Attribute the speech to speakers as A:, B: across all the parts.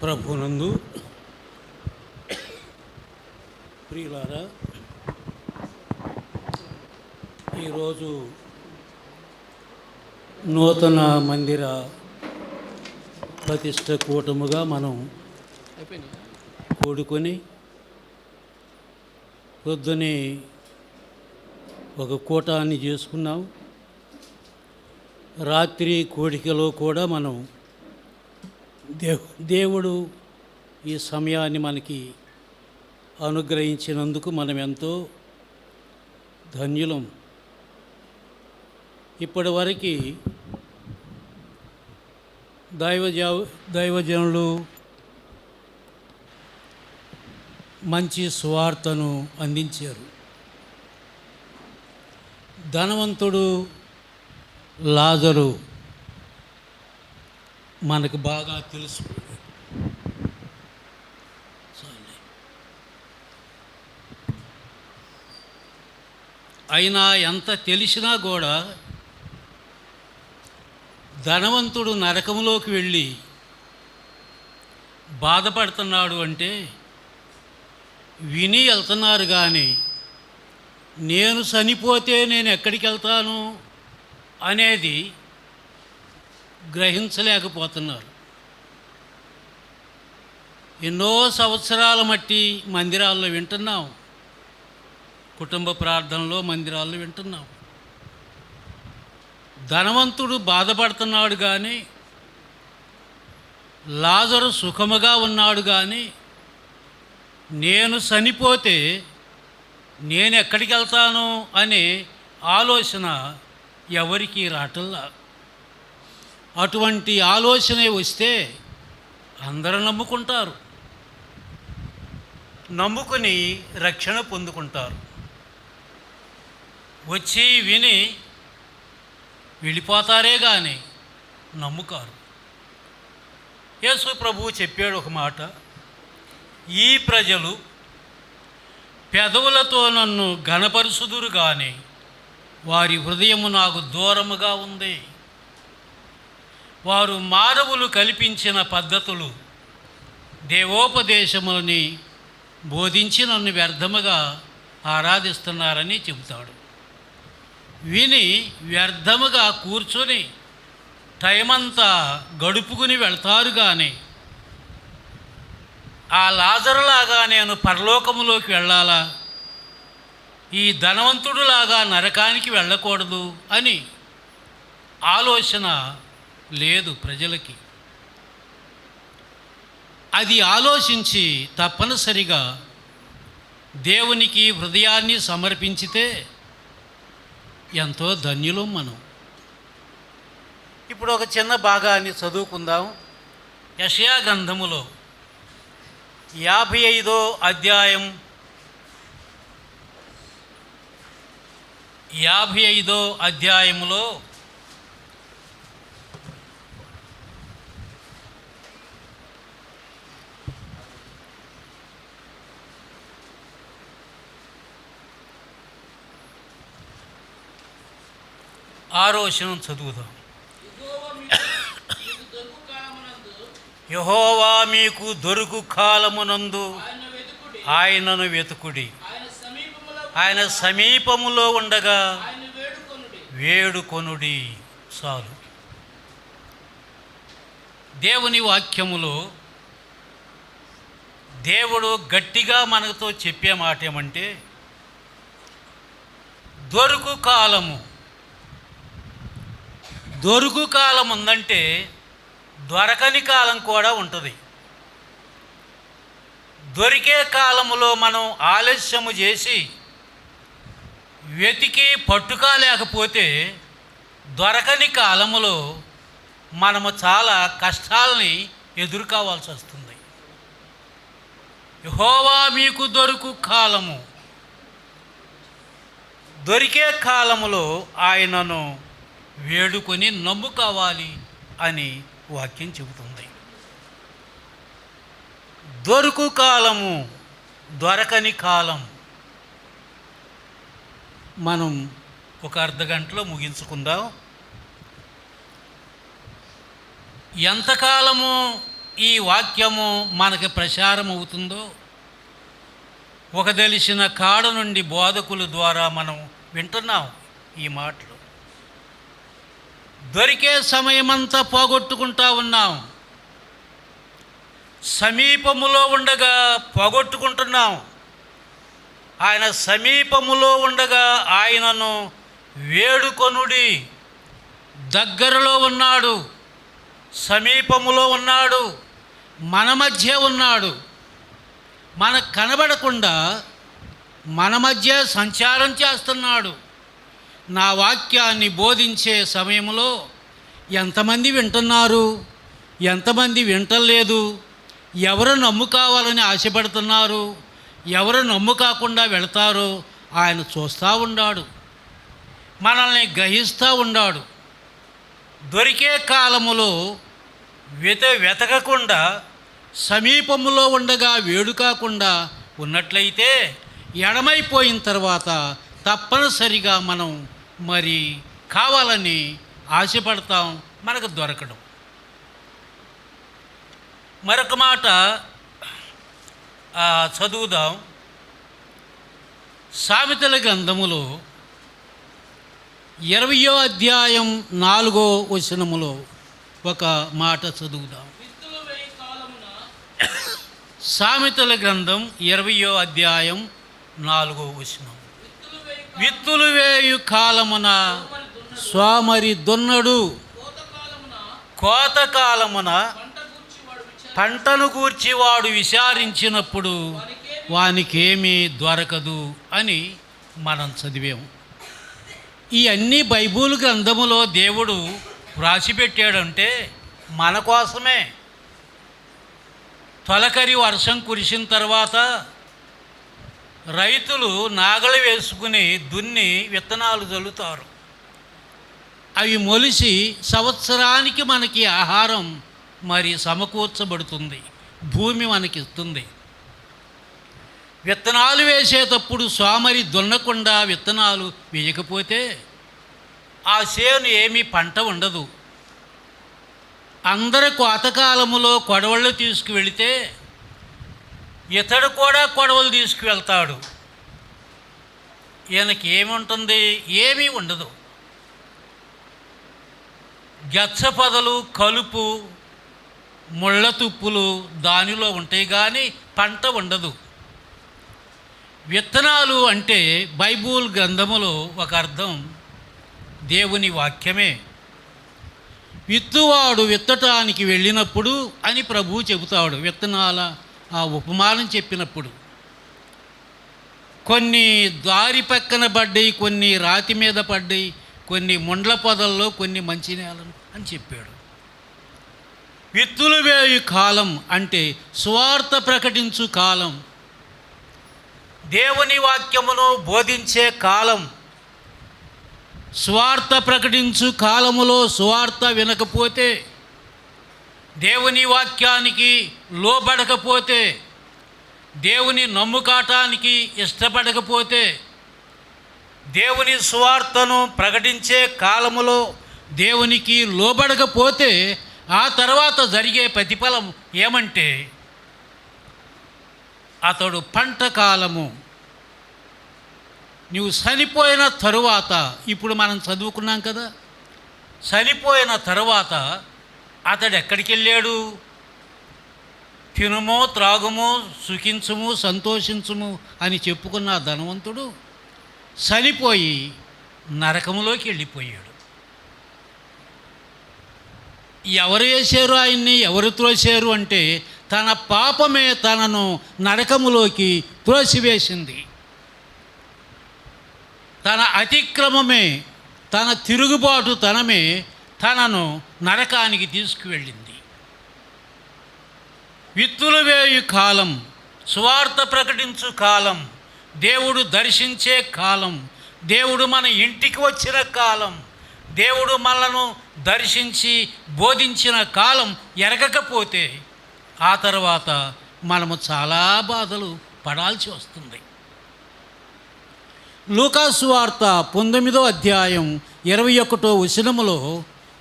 A: ప్రభునందు ప్రియులారా, ఈరోజు నూతన మందిర ప్రతిష్ట కూటముగా మనం కూడుకొని పొద్దునే ఒక కూటాన్ని చేసుకున్నాం. రాత్రి కోడికలో కూడా మనం దేవుడు ఈ సమయాన్ని మనకి అనుగ్రహించినందుకు మనం ఎంతో ధన్యులం. ఇప్పటి వరకు దైవజనులు మంచి సువార్తను అందించారు. ధనవంతుడు లాజరు మనకు బాగా తెలుసు. అయినా ఎంత తెలిసినా కూడా ధనవంతుడు నరకంలోకి వెళ్ళి బాధపడుతున్నాడు అంటే విని వెళ్తున్నారు, కానీ నేను చనిపోతే నేను ఎక్కడికి వెళ్తాను అనేది గ్రహించలేకపోతున్నారు. ఎన్నో సంవత్సరాల మట్టి మందిరాల్లో వింటున్నాం, కుటుంబ ప్రార్థనలో మందిరాల్లో వింటున్నాం. ధనవంతుడు బాధపడుతున్నాడు కానీ లాజరు సుఖముగా ఉన్నాడు, కానీ నేను చనిపోతే నేను ఎక్కడికి వెళ్తాను అనే ఆలోచన ఎవరికీ రాటల్లా. అటువంటి ఆలోచన వస్తే అందరూ నమ్ముకుంటారు, నమ్ముకొని రక్షణ పొందుకుంటారు. వచ్చి విని వెళ్ళిపోతారే కానీ నమ్ముకారు. యేసు ప్రభువు చెప్పాడు ఒక మాట, ఈ ప్రజలు పెదవులతో నన్ను ఘనపరుచుదురు కానీ వారి హృదయము నాకు దూరముగా ఉంది. వారు మానవులు కల్పించిన పద్ధతులు దేవోపదేశములని బోధించి నన్ను వ్యర్థముగా ఆరాధిస్తున్నారని చెబుతాడు. విని వ్యర్థముగా కూర్చొని టైమంతా గడుపుకుని వెళ్తారు, కానీ ఆ లాజరులాగా నేను పరలోకములోకి వెళ్ళాలా, ఈ ధనవంతుడులాగా నరకానికి వెళ్ళకూడదు అని ఆలోచన లేదు ప్రజలకి. అది ఆలోచించి తప్పనిసరిగా దేవునికి హృదయాన్ని సమర్పించితే ఎంతో ధన్యులం మనం. ఇప్పుడు ఒక చిన్న భాగాన్ని చదువుకుందాం. యెషయా గ్రంథములో 55వ అధ్యాయం 55వ అధ్యాయములో ఆరో వచనం చదువుదాం. యెహోవా మీకు దొరుకు కాలమునందు ఆయనను వెతుకుడి, ఆయన సమీపములో ఉండగా వేడుకొనుడి. చాలు. దేవుని వాక్యములో దేవుడు గట్టిగా మనతో చెప్పే మాట ఏమంటే, దొరుకు కాలము. దొరుకు కాలం ఉందంటే దొరకని కాలం కూడా ఉంటుంది. దొరికే కాలములో మనం ఆలస్యము చేసి వెతికి పట్టుకోలేకపోతే దొరకని కాలములో మనము చాలా కష్టాలని ఎదుర్కోవాల్సి వస్తుంది. యెహోవా మీకు దొరుకు కాలము, దొరికే కాలములో ఆయనను వేడుకొని నమ్ముకోవాలి అని వాక్యం చెబుతుంది. దొరుకు కాలము, దొరకని కాలం. మనం ఒక అర్ధగంటలో ముగించుకుందాం. ఎంతకాలము ఈ వాక్యము మనకి ప్రచారం అవుతుందో, ఒక తెలిసిన కాడ నుండి బోధకుల ద్వారా మనం వింటున్నాం ఈ మాటలు. దొరికే సమయమంతా పోగొట్టుకుంటా ఉన్నాం. సమీపములో ఉండగా పోగొట్టుకుంటున్నాం. ఆయన సమీపములో ఉండగా ఆయనను వేడుకొనుడి. దగ్గరలో ఉన్నాడు, సమీపములో ఉన్నాడు, మన మధ్య ఉన్నాడు. మనకు కనబడకుండా మన మధ్య సంచారం చేస్తున్నాడు. నా వాక్యాన్ని బోధించే సమయంలో ఎంతమంది వింటున్నారు, ఎంతమంది వింటలేదు, ఎవరు నమ్ము కావాలని ఆశపడుతున్నారు, ఎవరు నమ్ము కాకుండా వెళతారో ఆయన చూస్తూ ఉన్నాడు, మనల్ని గ్రహిస్తూ ఉన్నాడు. దొరికే కాలములో వెతకకుండా సమీపములో ఉండగా వేడుకాకుండా ఉన్నట్లయితే ఎడమైపోయిన తర్వాత తప్పనిసరిగా మనం మరి కావాలని ఆశపడతాం, మనకు దొరకడం. మరొక మాట చదువుదాం. సామెతల గ్రంథములో 20వ అధ్యాయం 4వ వచనములో ఒక మాట చదువుదాం. సామెతల గ్రంథం 20వ అధ్యాయం 4వ వచనం. విత్తులు వేయు కాలమున సోమరి దున్నడు, కోతకాలమున పంటను గూర్చి వాడు విచారించినప్పుడు వానికేమీ దొరకదు అని మనం చదివాము. ఈ అన్ని బైబిల్ గ్రంథములో దేవుడు వ్రాసిపెట్టాడంటే మన కోసమే. తొలకరి వర్షం కురిసిన తర్వాత రైతులు నాగలి వేసుకుని దున్ని విత్తనాలు చల్లుతారు. అవి మొలిసి సంవత్సరానికి మనకి ఆహారం మరి సమకూర్చబడుతుంది, భూమి మనకిస్తుంది. విత్తనాలు వేసేటప్పుడు సోమరి దున్నకుండా విత్తనాలు వేయకపోతే ఆ చేను ఏమీ పంట ఉండదు. అందరు కోతకాలములో కొడవళ్ళు తీసుకువెళితే ఇతడు కూడా కొడవలు తీసుకువెళ్తాడు. ఈయనకి ఏముంటుంది? ఏమీ ఉండదు. గచ్చ పొదలు, కలుపు, ముళ్ళ తుప్పులు దానిలో ఉంటాయి కానీ పంట ఉండదు. విత్తనాలు అంటే బైబిల్ గ్రంథములో ఒక అర్థం దేవుని వాక్యమే. విత్తువాడు విత్తటానికి వెళ్ళినప్పుడు అని ప్రభువు చెబుతాడు. విత్తనాల ఆ ఉపమానం చెప్పినప్పుడు కొన్ని దారి పక్కన పడ్డాయి, కొన్ని రాతి మీద పడ్డాయి, కొన్ని ముండ్ల పొదల్లో, కొన్ని మంచి నేలను అని చెప్పాడు. విత్తులు వేయు కాలం అంటే సువార్త ప్రకటించు కాలం, దేవుని వాక్యమును బోధించే కాలం. సువార్త ప్రకటించు కాలములో సువార్త వినకపోతే, దేవుని వాక్యానికి లోబడకపోతే, దేవుని నమ్ముకాటానికి ఇష్టపడకపోతే, దేవుని సువార్తను ప్రకటించే కాలములో దేవునికి లోబడకపోతే ఆ తర్వాత జరిగే ప్రతిఫలం ఏమంటే అతడు పంట కాలము. నువ్వు చనిపోయిన తరువాత, ఇప్పుడు మనం చదువుకున్నాం కదా, చనిపోయిన తరువాత అతడు ఎక్కడికి వెళ్ళాడు? తినుము, త్రాగుము, సుఖించుము, సంతోషించుము అని చెప్పుకున్న ధనవంతుడు చనిపోయి నరకములోకి వెళ్ళిపోయాడు. ఎవరు వేశారు ఆయన్ని, ఎవరు త్రోశారు అంటే తన పాపమే తనను నరకములోకి త్రోసివేసింది. తన అతిక్రమమే, తన తిరుగుబాటు తనమే తనను నరకానికి తీసుకువెళ్ళింది. విత్తులు వేయు కాలం, సువార్త ప్రకటించు కాలం, దేవుడు దర్శించే కాలం, దేవుడు మన ఇంటికి వచ్చిన కాలం, దేవుడు మనను దర్శించి బోధించిన కాలం ఎరగకపోతే ఆ తర్వాత మనము చాలా బాధలు పడాల్సి వస్తుంది. లూకాసు వార్త 19వ అధ్యాయం 21వ వచనములో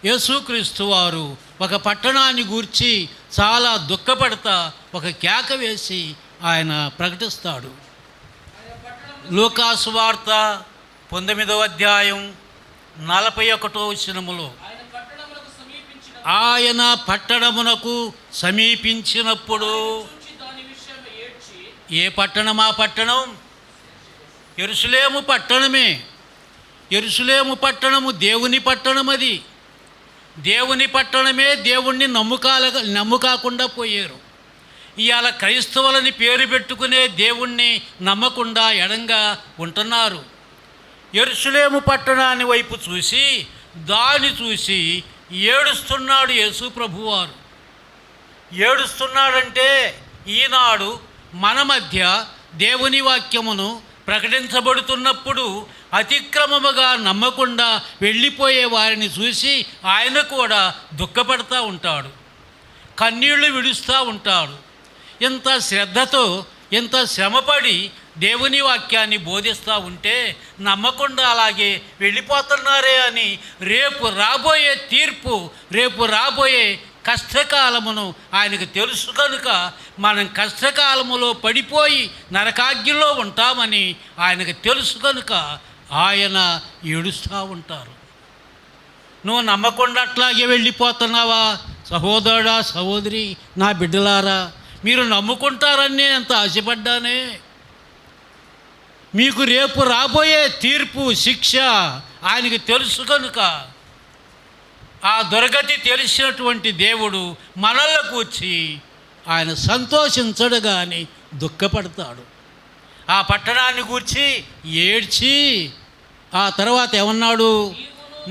A: యేసుక్రీస్తు వారు ఒక పట్టణాన్ని గూర్చి చాలా దుఃఖపడతా ఒక కేక వేసి ఆయన ప్రకటిస్తాడు. లూకాసు వార్త 9వ అధ్యాయం 41వ వచనములో ఆయన పట్టణమునకు సమీపించినప్పుడు, ఏ పట్టణం? ఆ పట్టణం యెరూషలేము పట్టణమే. యెరూషలేము పట్టణము దేవుని పట్టణం. అది దేవుని పట్టణమే. దేవుణ్ణి నమ్ముకాకుండా పోయారు. ఇవాళ క్రైస్తవులని పేరు పెట్టుకునే దేవుణ్ణి నమ్మకుండా ఎడంగా ఉంటున్నారు. యెరూషలేము పట్టణాన్ని వైపు చూసి దాన్ని చూసి ఏడుస్తున్నాడు యేసు ప్రభువారు. ఏడుస్తున్నాడంటే ఈనాడు మన మధ్య దేవుని వాక్యమును ప్రకటించబడుతున్నప్పుడు అతిక్రమముగా నమ్మకుండా వెళ్ళిపోయే వారిని చూసి ఆయన కూడా దుఃఖపడతా ఉంటాడు, కన్నీళ్లు విడుస్తూ ఉంటాడు. ఇంత శ్రద్ధతో ఇంత శ్రమపడి దేవుని వాక్యాన్ని బోధిస్తూ ఉంటే నమ్మకుండా అలాగే వెళ్ళిపోతున్నారే అని రేపు రాబోయే తీర్పు, రేపు రాబోయే కష్టకాలమును ఆయనకు తెలుసు కనుక మనం కష్టకాలములో పడిపోయి నరకాగ్నిలో ఉంటామని ఆయనకు తెలుసు కనుక ఆయన ఏడుస్తూ ఉంటారు. నువ్వు నమ్మకుండా అట్లాగే వెళ్ళిపోతున్నావా? సహోదరుడా, సహోదరి, నా బిడ్డలారా, మీరు నమ్ముకుంటారని ఎంత ఆశపడ్డానే. మీకు రేపు రాబోయే తీర్పు, శిక్ష ఆయనకు తెలుసు కనుక ఆ దుర్గతి తెలిసినటువంటి దేవుడు మనల్ని కూర్చి ఆయన సంతోషించడు కానీ దుఃఖపడతాడు. ఆ పట్టణాన్ని కూర్చి ఏడ్చి ఆ తర్వాత ఏమన్నాడు?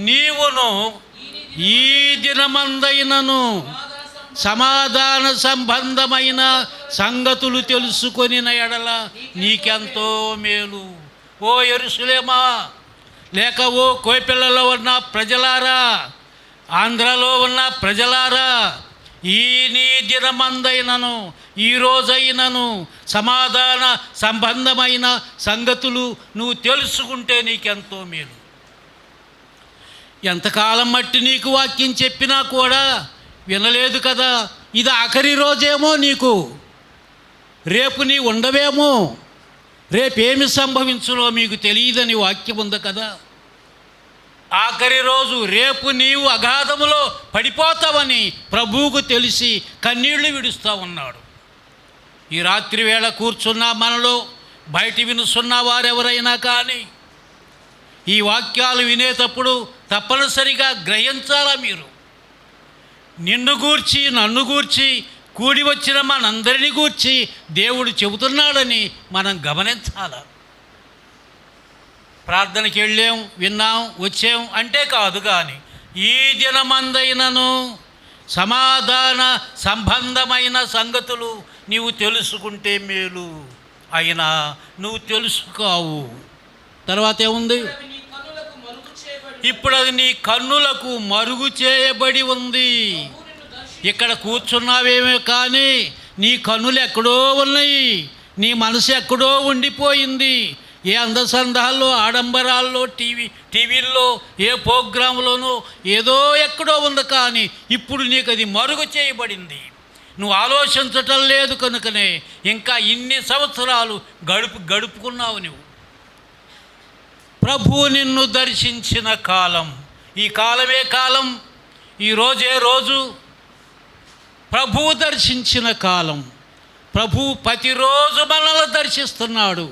A: నీవును ఈ దినమందైనను సమాధాన సంబంధమైన సంగతులు తెలుసుకొనిన ఎడల నీకెంతో మేలు. ఓ యెరూషలేమా, లేక ఓ కోయిపిల్లలో ఉన్న ప్రజలారా, ఆంధ్రలో ఉన్న ప్రజలారా, ఈ నీ దినమందైనను, ఈ రోజైనను సమాధాన సంబంధమైన సంగతులు నువ్వు తెలుసుకుంటే నీకెంతో మేలు. ఎంతకాలం మట్టి నీకు వాక్యం చెప్పినా కూడా వినలేదు కదా. ఇది ఆఖరి రోజేమో నీకు, రేపు నీ ఉండవేమో, రేపేమి సంభవించునో మీకు తెలియదని వాక్యం ఉంది కదా. ఆఖరి రోజు, రేపు నీవు అగాధములో పడిపోతావని ప్రభువుకు తెలిసి కన్నీళ్లు విడుస్తూ ఉన్నాడు. ఈ రాత్రి వేళ కూర్చున్న మనలో బయట వినుసున్న వారెవరైనా కానీ ఈ వాక్యాలు వినేటప్పుడు తప్పనిసరిగా గ్రహించాలా. మీరు నిన్ను గూర్చి, నన్ను గూర్చి, కూడి వచ్చిన మనందరినీ గూర్చి దేవుడు చెబుతున్నాడని మనం గమనించాలా. ప్రార్థనకి వెళ్ళాం, విన్నాం, వచ్చాం అంటే కాదు, కానీ ఈ దినమందైనను సమాధాన సంబంధమైన సంగతులు నీవు తెలుసుకుంటే మేలు. అయినా నువ్వు తెలుసుకోవు. తర్వాత ఏముంది? ఇప్పుడు అది నీ కన్నులకు మరుగు చేయబడి ఉంది. ఇక్కడ కూర్చున్నావేమో కానీ నీ కన్నులు ఎక్కడో ఉన్నాయి, నీ మనసు ఎక్కడో ఉండిపోయింది. ఏ అందసందాల్లో, ఆడంబరాల్లో, టీవీల్లో, ఏ ప్రోగ్రాంలోనో ఏదో ఎక్కడో ఉంది, కానీ ఇప్పుడు నీకు అది మరుగు చేయబడింది. నువ్వు ఆలోచించటం లేదు కనుకనే ఇంకా ఇన్ని సంవత్సరాలు గడుపుకున్నావు నువ్వు. ప్రభు నిన్ను దర్శించిన కాలం, ఈ కాలమే కాలం, ఈ రోజే రోజు. ప్రభువు దర్శించిన కాలం. ప్రభు ప్రతిరోజు మనల్ని దర్శిస్తున్నాడు.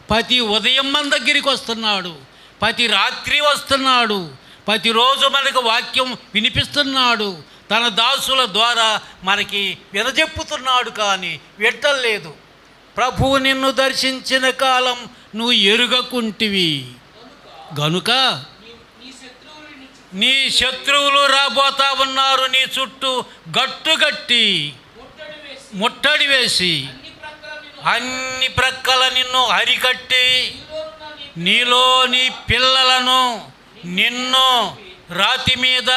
A: ప్రతి ఉదయం మన దగ్గరికి వస్తున్నాడు, ప్రతి రాత్రి వస్తున్నాడు, ప్రతిరోజు మనకు వాక్యం వినిపిస్తున్నాడు. తన దాసుల ద్వారా మనకి వినజెప్పుతున్నాడు, కానీ వింటలేదు. ప్రభువు నిన్ను దర్శించిన కాలం నువ్వు ఎరుగకుంటివి గనుక నీ శత్రువులు రాబోతా ఉన్నారు. నీ చుట్టూ గట్టుగట్టి ముట్టడి వేసి అన్ని ప్రక్కల నిన్ను అరికట్టి నీలో నీ పిల్లలను నిన్ను రాతి మీద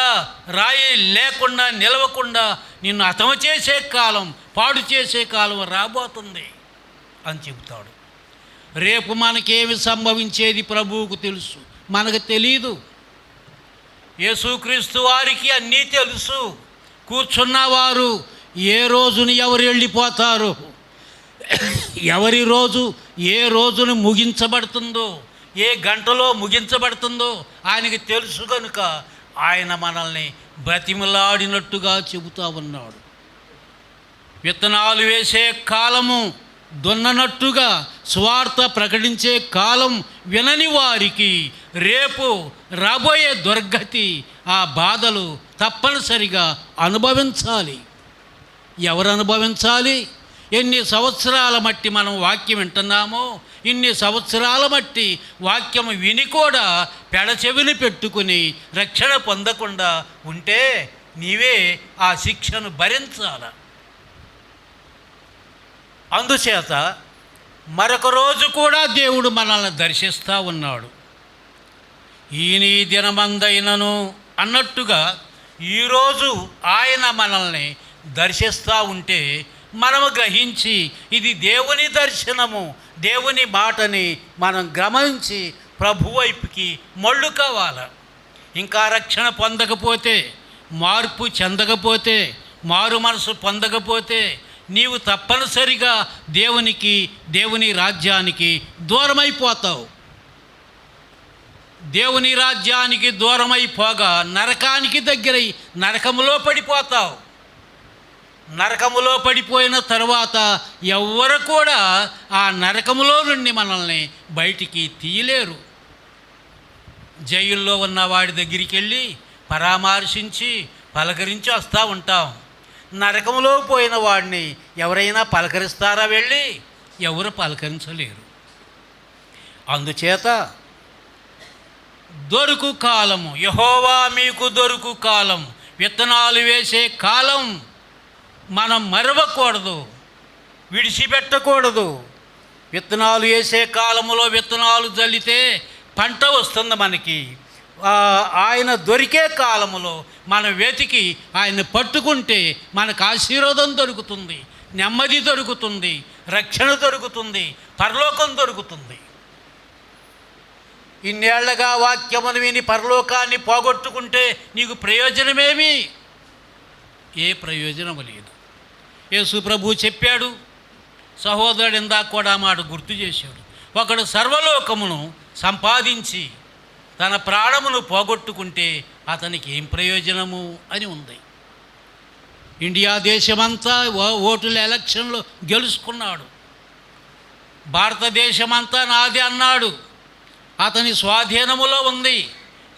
A: రాయి లేకుండా నిలవకుండా నిన్ను హతము చేసే కాలం, పాడు చేసే కాలం రాబోతుంది అని చెబుతాడు. రేపు మనకేమి సంభవించేది ప్రభువుకు తెలుసు, మనకు తెలీదు. యేసుక్రీస్తు వారికి అన్నీ తెలుసు. కూర్చున్నవారు ఏ రోజున ఎవరు వెళ్ళిపోతారు, ఎవరి రోజు ఏ రోజున ముగించబడుతుందో, ఏ గంటలో ముగించబడుతుందో ఆయనకి తెలుసు కనుక ఆయన మనల్ని బ్రతిమలాడినట్టుగా చెబుతూ ఉన్నాడు. విత్తనాలు వేసే కాలము, దున్ననట్టుగా సువార్త ప్రకటించే కాలం వినని వారికి రేపు రాబోయే దుర్గతి, ఆ బాధలు తప్పనిసరిగా అనుభవించాలి. ఎవరు అనుభవించాలి? ఎన్ని సంవత్సరాల మట్టి మనం వాక్యం వింటున్నామో, ఇన్ని సంవత్సరాల మట్టి వాక్యం విని కూడా పెడచెవిని పెట్టుకుని రక్షణ పొందకుండా ఉంటే నీవే ఆ శిక్షను భరించాల. అందుచేత మరొక రోజు కూడా దేవుడు మనల్ని దర్శిస్తూ ఉన్నాడు. ఈయన దినమందైనను అన్నట్టుగా ఈరోజు ఆయన మనల్ని దర్శిస్తూ ఉంటే మనము గ్రహించి ఇది దేవుని దర్శనము, దేవుని మాటని మనం గమనించి ప్రభు వైపుకి మళ్ళు కావాలి. ఇంకా రక్షణ పొందకపోతే, మార్పు చెందకపోతే, మారు మనసు పొందకపోతే నీవు తప్పనిసరిగా దేవుని రాజ్యానికి దూరమైపోతావు. దేవుని రాజ్యానికి దూరమైపోగా నరకానికి దగ్గరై నరకములో పడిపోతావు. నరకములో పడిపోయిన తరువాత ఎవ్వరు కూడా ఆ నరకములో నుండి మనల్ని బయటికి తీయలేరు. జైల్లో ఉన్న వాడి దగ్గరికి వెళ్ళి పరామర్శించి పలకరించి వస్తూ ఉంటాం. నరకములో పోయిన వాడిని ఎవరైనా పలకరిస్తారా? వెళ్ళి ఎవరు పలకరించలేరు. అందుచేత దొరుకు కాలము, యెహోవా మీకు దొరుకు కాలం, విత్తనాలు వేసే కాలం మనం మరవకూడదు, విడిచిపెట్టకూడదు. విత్తనాలు వేసే కాలములో విత్తనాలు జల్లితే పంట వస్తుంది మనకి. ఆయన దొరికే కాలములో మనం వెతికి ఆయన పట్టుకుంటే మనకు ఆశీర్వాదం దొరుకుతుంది, నెమ్మది దొరుకుతుంది, రక్షణ దొరుకుతుంది, పరలోకం దొరుకుతుంది. ఇన్నేళ్లగా వాక్యమును విని పరలోకాన్ని పోగొట్టుకుంటే నీకు ప్రయోజనమేమి? ఏ ప్రయోజనము లేదు. యేసు ప్రభు చెప్పాడు, సహోదరుడు ఇందాక కూడా మాట గుర్తు చేశాడు, ఒకడు సర్వలోకమును సంపాదించి తన ప్రాణమును పోగొట్టుకుంటే అతనికి ఏం ప్రయోజనము అని ఉంది. ఇండియా దేశమంతా ఓటుల ఎలక్షన్లో గెలుచుకున్నాడు. భారతదేశమంతా నాది అన్నాడు. అతని స్వాధీనములో ఉంది.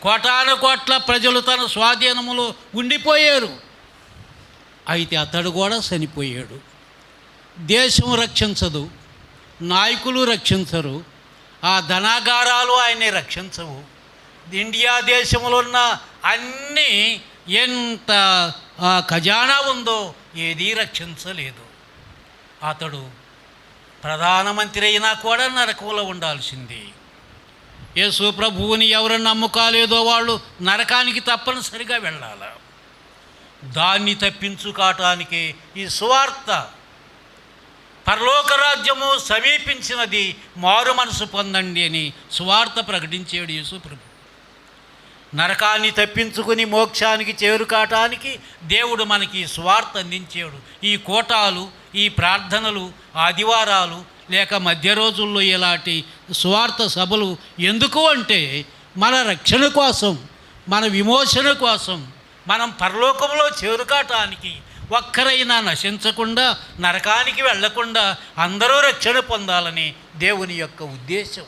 A: కోటాను కోట్ల ప్రజలు తన స్వాధీనములో ఉండిపోయారు. అయితే అతడు కూడా చనిపోయాడు. దేశం రక్షించదు, నాయకులు రక్షించరు, ఆ ధనాగారాలు ఆయన్ని రక్షించవు. ఇండియా దేశంలో ఉన్న అన్నీ ఎంత ఖజానా ఉందో ఏదీ రక్షించలేదు. అతడు ప్రధానమంత్రి అయినా కూడా నరకంలో ఉండాల్సింది. యేసు ప్రభువుని ఎవరు నమ్ముకోలేదో వాళ్ళు నరకానికి తప్పనిసరిగా వెళ్ళాలి. దాన్ని తప్పించుకోవటానికి ఈ సువార్త, పరలోక రాజ్యము సమీపించినది, మారు మనసు పొందండి అని సువార్త ప్రకటించాడు యేసు ప్రభు. నరకాన్ని తప్పించుకుని మోక్షానికి చేరుకోవటానికి దేవుడు మనకి సువార్త అందించాడు. ఈ కోటాలు, ఈ ప్రార్థనలు, ఆదివారాలు లేక మధ్య రోజుల్లో ఇలాంటి సువార్త సభలు ఎందుకు అంటే మన రక్షణ కోసం, మన విమోచన కోసం, మనం పరలోకంలో చేరుకోవటానికి, ఒక్కరైనా నశించకుండా నరకానికి వెళ్లకుండా అందరూ రక్షణ పొందాలని దేవుని యొక్క ఉద్దేశం.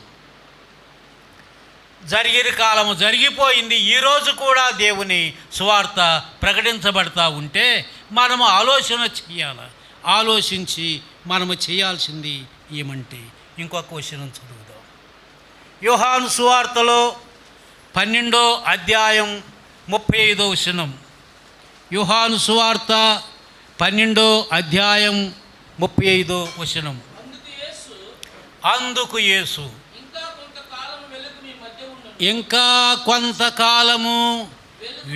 A: జరిగిన కాలము జరిగిపోయింది. ఈరోజు కూడా దేవుని సువార్త ప్రకటించబడతా ఉంటే మనము ఆలోచన చేయాలి. ఆలోచించి మనము చేయాల్సింది ఏమంటే ఇంకొక క్వశ్చన్ చదువుదాం. యోహాను సువార్తలో 12వ అధ్యాయం 35వ వచనం. యోహాను సువార్త 12వ అధ్యాయం 35వ వచనం. అందుకు యేసు ఇంకా కొంతకాలము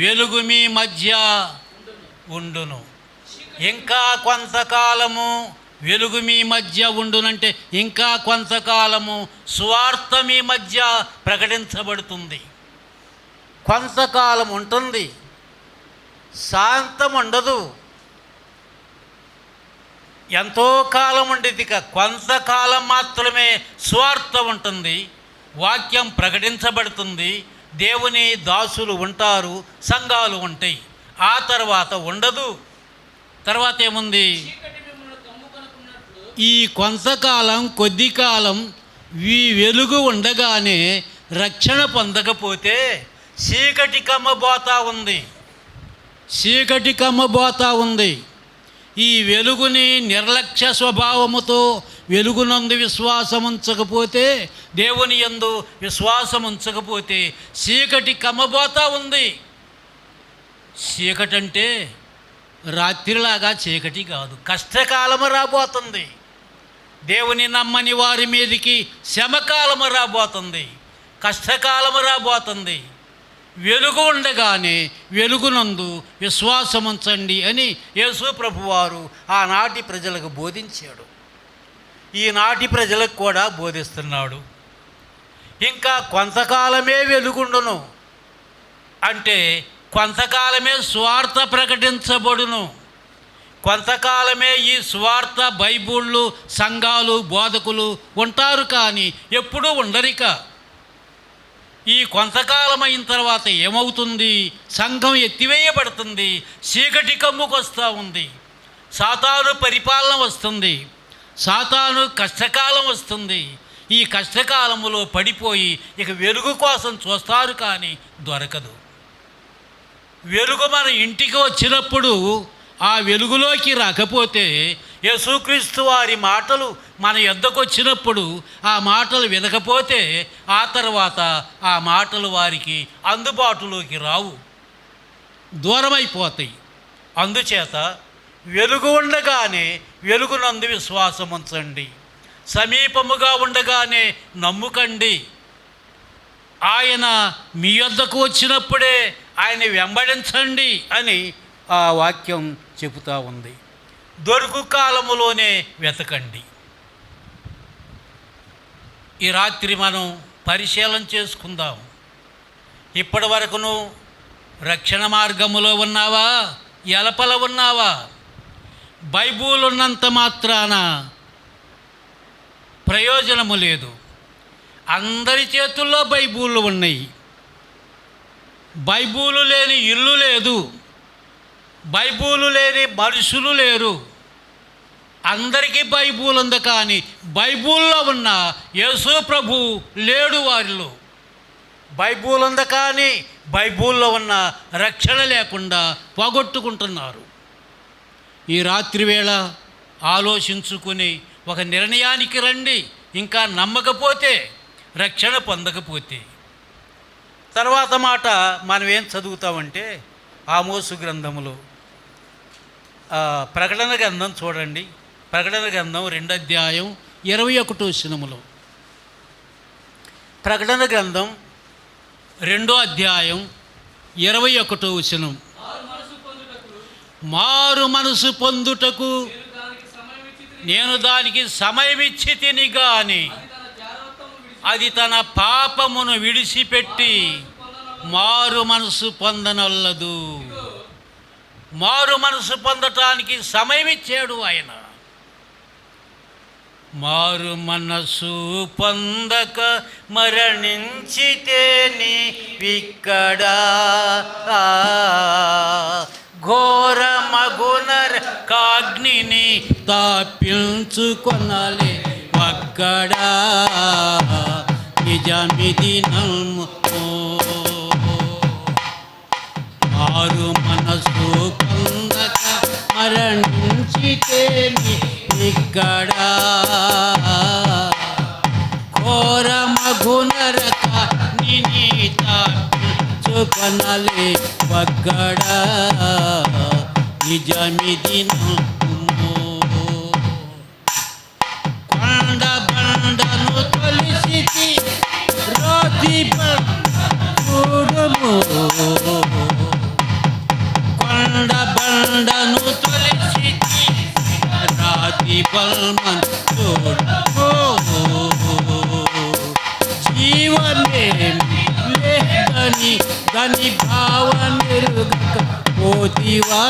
A: వెలుగు మీ మధ్య ఉండును. ఇంకా కొంతకాలము వెలుగు మీ మధ్య ఉండునంటే ఇంకా కొంతకాలము సువార్త మీ మధ్య ప్రకటించబడుతుంది. కొంతకాలం ఉంటుంది. శాంతం ఉండదు. ఎంతో కాలం ఉండేది, కొంతకాలం మాత్రమే స్వార్థ ఉంటుంది. వాక్యం ప్రకటించబడుతుంది, దేవుని దాసులు ఉంటారు, సంఘాలు ఉంటాయి. ఆ తర్వాత ఉండదు. తర్వాత ఏముంది? ఈ కొంతకాలం, కొద్ది కాలం ఈ వెలుగు ఉండగానే రక్షణ పొందకపోతే చీకటి కమ్మబోతా ఉంది. చీకటి కమ్మబోతా ఉంది. ఈ వెలుగుని నిర్లక్ష్య స్వభావముతో వెలుగునందు విశ్వాసం ఉంచకపోతే, దేవుని యందు విశ్వాసం ఉంచకపోతే చీకటి కమ్మబోతా ఉంది. చీకటి అంటే రాత్రిలాగా చీకటి కాదు, కష్టకాలము రాబోతుంది. దేవుని నమ్మని వారి మీదకి శ్రమకాలము రాబోతుంది, కష్టకాలము రాబోతుంది. వెలుగు ఉండగానే వెలుగునందు విశ్వాసం ఉంచండి అని యేసు ప్రభువారు ఆనాటి ప్రజలకు బోధించాడు. ఈనాటి ప్రజలకు కూడా బోధిస్తున్నాడు. ఇంకా కొంతకాలమే వెలుగుండును అంటే కొంతకాలమే స్వార్థ ప్రకటించబడును. కొంతకాలమే ఈ స్వార్థ బైబిళ్ళు, సంఘాలు, బోధకులు ఉంటారు, కానీ ఎప్పుడూ ఉండరిక. ఈ కొంతకాలం అయిన తర్వాత ఏమవుతుంది? సంఘం ఎత్తివేయబడుతుంది, చీకటి కమ్ముకొస్తూ ఉంది, సాతాను పరిపాలన వస్తుంది, సాతాను కష్టకాలం వస్తుంది. ఈ కష్టకాలములో పడిపోయి ఇక వెలుగు కోసం చూస్తారు, కానీ దొరకదు. వెలుగు మన ఇంటికి వచ్చినప్పుడు ఆ వెలుగులోకి రాకపోతే, యేసుక్రీస్తు వారి మాటలు మన యొద్దకు వచ్చినప్పుడు ఆ మాటలు వినకపోతే, ఆ తర్వాత ఆ మాటలు వారికి అందుబాటులోకి రావు, దూరమైపోతాయి. అందుచేత వెలుగు ఉండగానే వెలుగునందు విశ్వాసం ఉంచండి, సమీపముగా ఉండగానే నమ్ముకండి. ఆయన మీ యొద్దకు వచ్చినప్పుడే ఆయన వెంబడించండి అని ఆ వాక్యం చెబుతూ ఉంది. దొరుకు కాలములోనే వెతకండి. ఈ రాత్రి మనం పరిశీలన చేసుకుందాం. ఇప్పటి వరకును రక్షణ మార్గములో ఉన్నావా, ఎలపల ఉన్నావా? బైబిల్ ఉన్నంత మాత్రాన ప్రయోజనము లేదు. అందరి చేతుల్లో బైబిళ్ళు ఉన్నాయి. బైబిలు లేని ఇల్లు లేదు, బైబిలు లేని మనుషులు లేరు. అందరికీ బైబిల్ ఉంది, కానీ బైబిల్లో ఉన్న యేసు ప్రభు లేడు వారిలో. బైబిల్ ఉంది, కానీ బైబిల్లో ఉన్న రక్షణ లేకుండా పోగొట్టుకుంటున్నారు. ఈ రాత్రి వేళ ఆలోచించుకుని ఒక నిర్ణయానికి రండి. ఇంకా నమ్మకపోతే, రక్షణ పొందకపోతే. తర్వాత మాట మనం ఏం చదువుతామంటే, ఆమోసు గ్రంథములో ప్రకటన గ్రంథం చూడండి. ప్రకటన గ్రంథం 2వ అధ్యాయం 21వ వచనములో, ప్రకటన గ్రంథం 2వ అధ్యాయం 21వ వచనం. మారు మనసు పొందుటకు నేను దానికి సమయమిచ్చి తిని గాని అది తన పాపమును విడిచిపెట్టి మారు మనసు పొందనొల్లదు. మారు మనసు పొందటానికి సమయం ఇచ్చాడు ఆయన. మారు మనసు పొందక మరణించితే నీవిక్కడా ఘోరమగునర కాగ్నిని తాపించుకొనలే ఒక్కడా నిజమిది నమ్ము. మారు మనసు పొందక మరణించితే నీవిక్కడా ఘోరమగునరక నిని తాపించుకొనలే ఒక్కడా నిజమిది నమ్ము. కొండ బండను తొలిసితి రాతి చూడము. కొండ బండను తొలిసితి రాతి బల్మన్ చూడము. జీవమేమి లేదని దాని భావమెరుగక పోతి పోతివా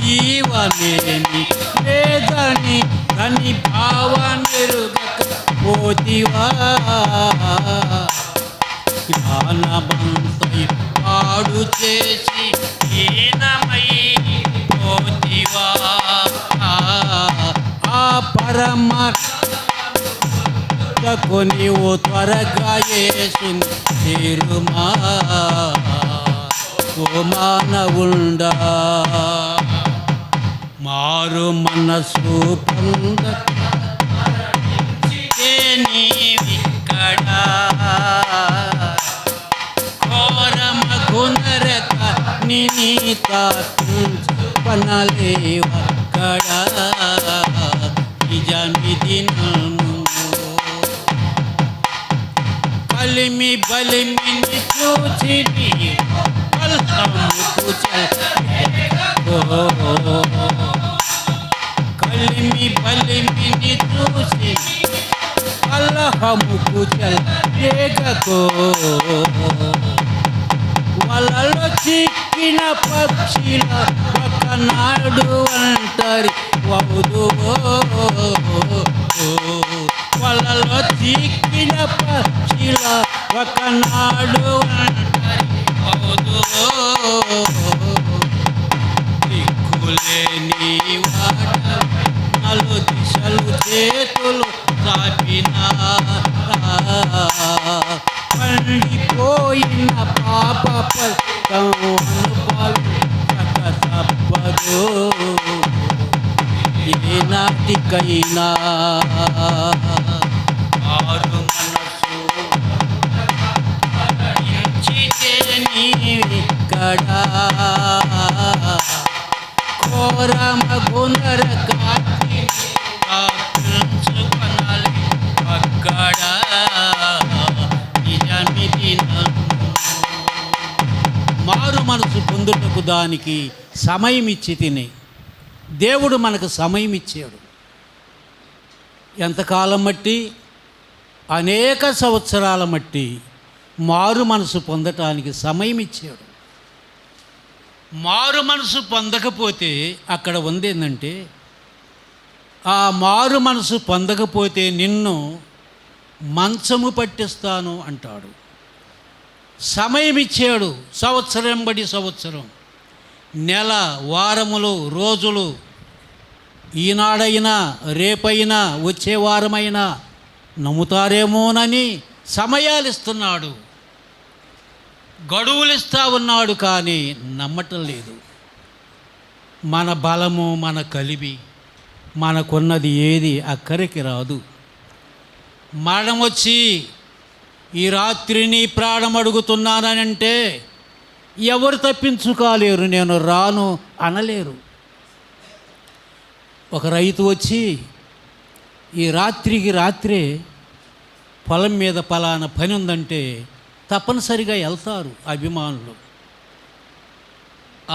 A: జీవమేమి లేదని అని భావనెరుగక పోతివా జ్ఞానమంతై పాడు చేసి హీనమై పోతివా ఆ పరమ నీవు త్వరగా యేసుని చేరుమా ఓ మానవుండా మారు మనసు పొందే నీవిక్కడ ఘోరమగునరక నీత పనలేవక్కడ నిజమిది నన్ను బలిమి బలిమిని చూచి కలిమి బలిమిని చూసి కలహముకు చెల్లేగకో వలలో చిక్కిన పక్షిల ఒకనాడు అంటరి వదువో వలలో చిక్కిన పక్షిల ఒకనాడు అంటరి వదువో దిక్కులేని వాట నలు దిశలు చేతులు చాపినా పండిపోయిన పాప తప్పదు ఏనాటికైనా ఆరు మనసు నీవిక్కడ ఘోరమగునర కాటి అక్కడ నిజమిది మారు మనసు పొందుటకు దానికి సమయం ఇచ్చి తిని దేవుడు మనకు సమయం ఇచ్చాడు. ఎంతకాలం మట్టి? అనేక సంవత్సరాల మట్టి మారు మనసు పొందటానికి సమయం ఇచ్చాడు. మారు మనసు పొందకపోతే అక్కడ ఉంది ఏంటంటే, ఆ మారు మనసు పొందకపోతే నిన్ను మంచము పట్టిస్తాను అంటాడు. సమయం ఇచ్చాడు. సంవత్సరం బడి సంవత్సరం, నెల, వారములు, రోజులు, ఈనాడైనా రేపైనా వచ్చే వారమైనా నమ్ముతారేమోనని సమయాలు ఇస్తున్నాడు, గడువులు ఇస్తూ ఉన్నాడు. కానీ నమ్మటం లేదు. మన బలము, మన కలివి, మనకున్నది ఏది అక్కడికి రాదు. మరణం వచ్చి ఈ రాత్రి నీ ప్రాణం అడుగుతున్నానంటే ఎవరు తప్పించుకోలేరు, నేను రాను అనలేరు. ఒక రైతు వచ్చి ఈ రాత్రికి రాత్రే పొలం మీద పలానా పని ఉందంటే తప్పనిసరిగా వెళ్తారు అభిమానులు.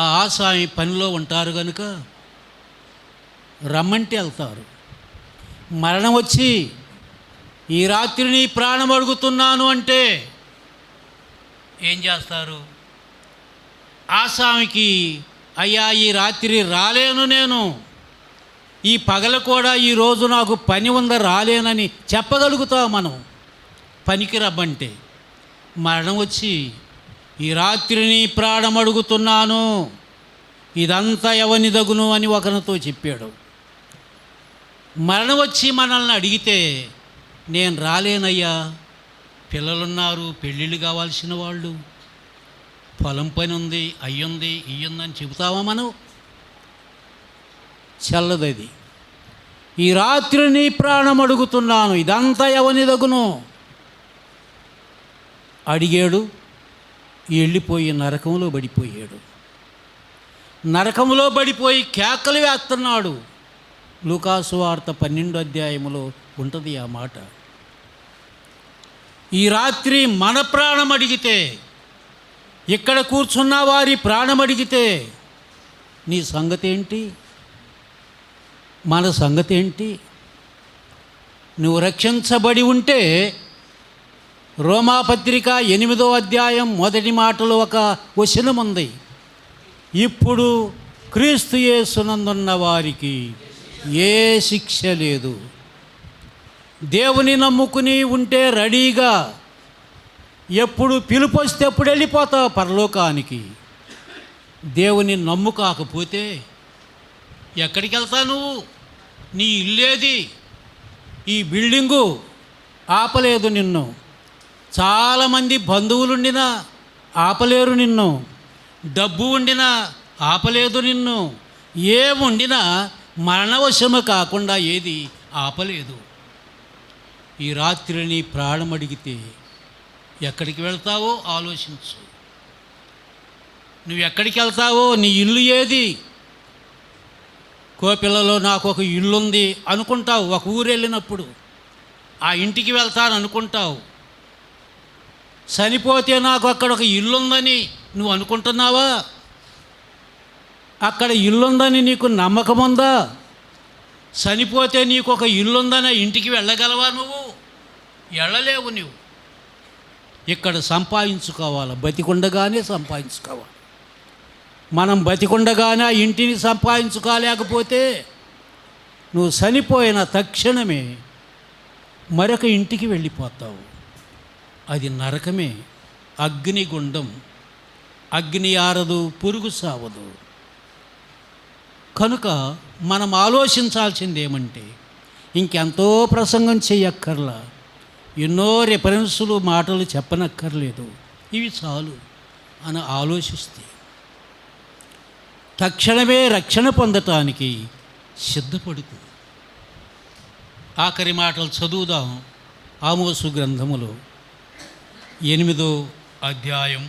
A: ఆ ఆసామి పనిలో ఉంటారు కనుక రమ్మంటే వెళ్తారు. మరణం వచ్చి ఈ రాత్రి నీ ప్రాణం అడుగుతున్నాను అంటే ఏం చేస్తారు? ఆసామికి అయ్యా ఈ రాత్రి రాలేను, నేను ఈ పగల కూడా ఈరోజు నాకు పని ఉందా రాలేనని చెప్పగలుగుతాం మనం. పనికి రమ్మంటే మరణం వచ్చి ఈ రాత్రి నీ ప్రాణం అడుగుతున్నాను, ఇదంతా ఎవని దగును అని ఒకరితో చెప్పాడు. మరణం వచ్చి మనల్ని అడిగితే నేను రాలేనయ్యా, పిల్లలున్నారు, పెళ్ళిళ్ళు కావాల్సిన వాళ్ళు, పొలం పని ఉంది, అయ్యుంది ఇయ్యుందని చెబుతావా మనం? చల్లదది. ఈ రాత్రి నీ ప్రాణం అడుగుతున్నాను, ఇదంతా ఎవని దగును అడిగాడు. వెళ్ళిపోయి నరకంలో పడిపోయాడు. నరకంలో పడిపోయి కేకలు వేస్తున్నాడు. లూకాసు వార్త 12వ అధ్యాయములో ఉంటుంది ఆ మాట. ఈ రాత్రి మన ప్రాణం అడిగితే, ఇక్కడ కూర్చున్న వారి ప్రాణం అడిగితే నీ సంగతి ఏంటి? మన సంగతి ఏంటి? నువ్వు రక్షించబడి ఉంటే రోమాపత్రిక 8వ అధ్యాయం మొదటి మాటలో ఒక వచనం ఉంది. ఇప్పుడు క్రీస్తు యేసునందున్న వారికి ఏ శిక్ష లేదు. దేవుని నమ్ముకుని ఉంటే రెడీగా ఎప్పుడు పిలుపు వస్తే ఎప్పుడు వెళ్ళిపోతావు పరలోకానికి. దేవుని నమ్ముకాకపోతే ఎక్కడికి వెళ్తావు నువ్వు? నీ ఇల్లేది? ఈ బిల్డింగు ఆపలేదు నిన్ను. చాలామంది బంధువులుండినా ఆపలేరు నిన్ను. డబ్బు ఉండినా ఆపలేదు నిన్ను. ఏముండినా మరణవశము కాకుండా ఏది ఆపలేదు. ఈ రాత్రి నీ ప్రాణం అడిగితే ఎక్కడికి వెళ్తావో ఆలోచించు. నువ్వు ఎక్కడికి వెళ్తావో, నీ ఇల్లు ఏది? కోపిల్లలో నాకు ఒక ఇల్లుంది అనుకుంటావు. ఒక ఊరు వెళ్ళినప్పుడు ఆ ఇంటికి వెళ్తాను అనుకుంటావు. చనిపోతే నాకు అక్కడ ఒక ఇల్లుందని నువ్వు అనుకుంటున్నావా? అక్కడ ఇల్లుందని నీకు నమ్మకం ఉందా? చనిపోతే నీకు ఒక ఇల్లుందని ఇంటికి వెళ్ళగలవా? నువ్వు వెళ్ళలేవు. నువ్వు ఇక్కడ సంపాదించుకోవాలి, బతికుండగానే సంపాదించుకోవాలి. మనం బతికుండగానే ఆ ఇంటిని సంపాదించుకోలేకపోతే నువ్వు చనిపోయిన తక్షణమే మరొక ఇంటికి వెళ్ళిపోతావు. అది నరకమే, అగ్నిగుండం. అగ్ని ఆరదు, పురుగు సావదు. కనుక మనం ఆలోచించాల్సింది ఏమంటే, ఇంకెంతో ప్రసంగం చేయక్కర్లా, ఎన్నో రెఫరెన్సులు మాటలు చెప్పనక్కర్లేదు, ఇవి చాలు అని ఆలోచిస్తే తక్షణమే రక్షణ పొందటానికి సిద్ధపడుతూ. ఆఖరి మాటలు చదువుదాం. ఆమోసు గ్రంథములో 8వ అధ్యాయం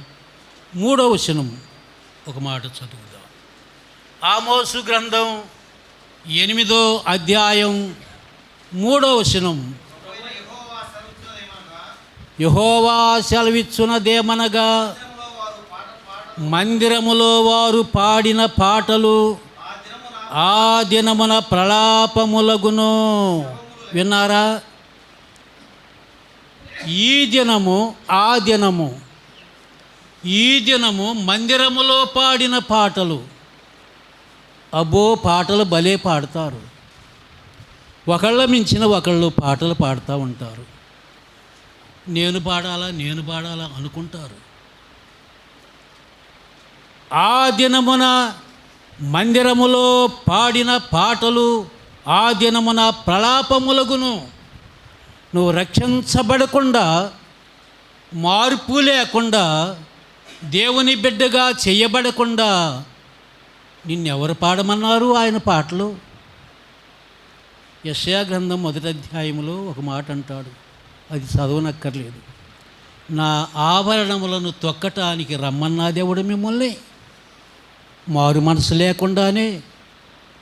A: 3వ వచనం ఒక మాట చదువుదాం. ఆమోసు గ్రంథం 8వ అధ్యాయం 3వ వచనం. యెహోవా సెలవిచ్చునదేమనగా, మందిరములో వారు పాడిన పాటలు ఆ దినమున ప్రలాపములగును. విన్నారా? ఈ దినము ఆ దినము, ఈ దినము మందిరములో పాడిన పాటలు. అబ్బో, పాటలు భలే పాడతారు. ఒకళ్ళ మించిన ఒకళ్ళు పాటలు పాడుతూ ఉంటారు. నేను పాడాలా అనుకుంటారు. ఆ దినమున మందిరములో పాడిన పాటలు ఆ దినమున ప్రలాపములగును. నువ్వు రక్షించబడకుండా, మార్పు లేకుండా, దేవుని బిడ్డగా చేయబడకుండా నిన్నెవరు పాడమన్నారు ఆయన పాటలు? యెషయా గ్రంథం 1వ అధ్యాయంలో ఒక మాట అంటాడు, అది చదవనక్కర్లేదు. నా ఆభరణములను తొక్కటానికి రమ్మన్నా దేవుడు మిమ్మల్ని. మారు మనసు లేకుండానే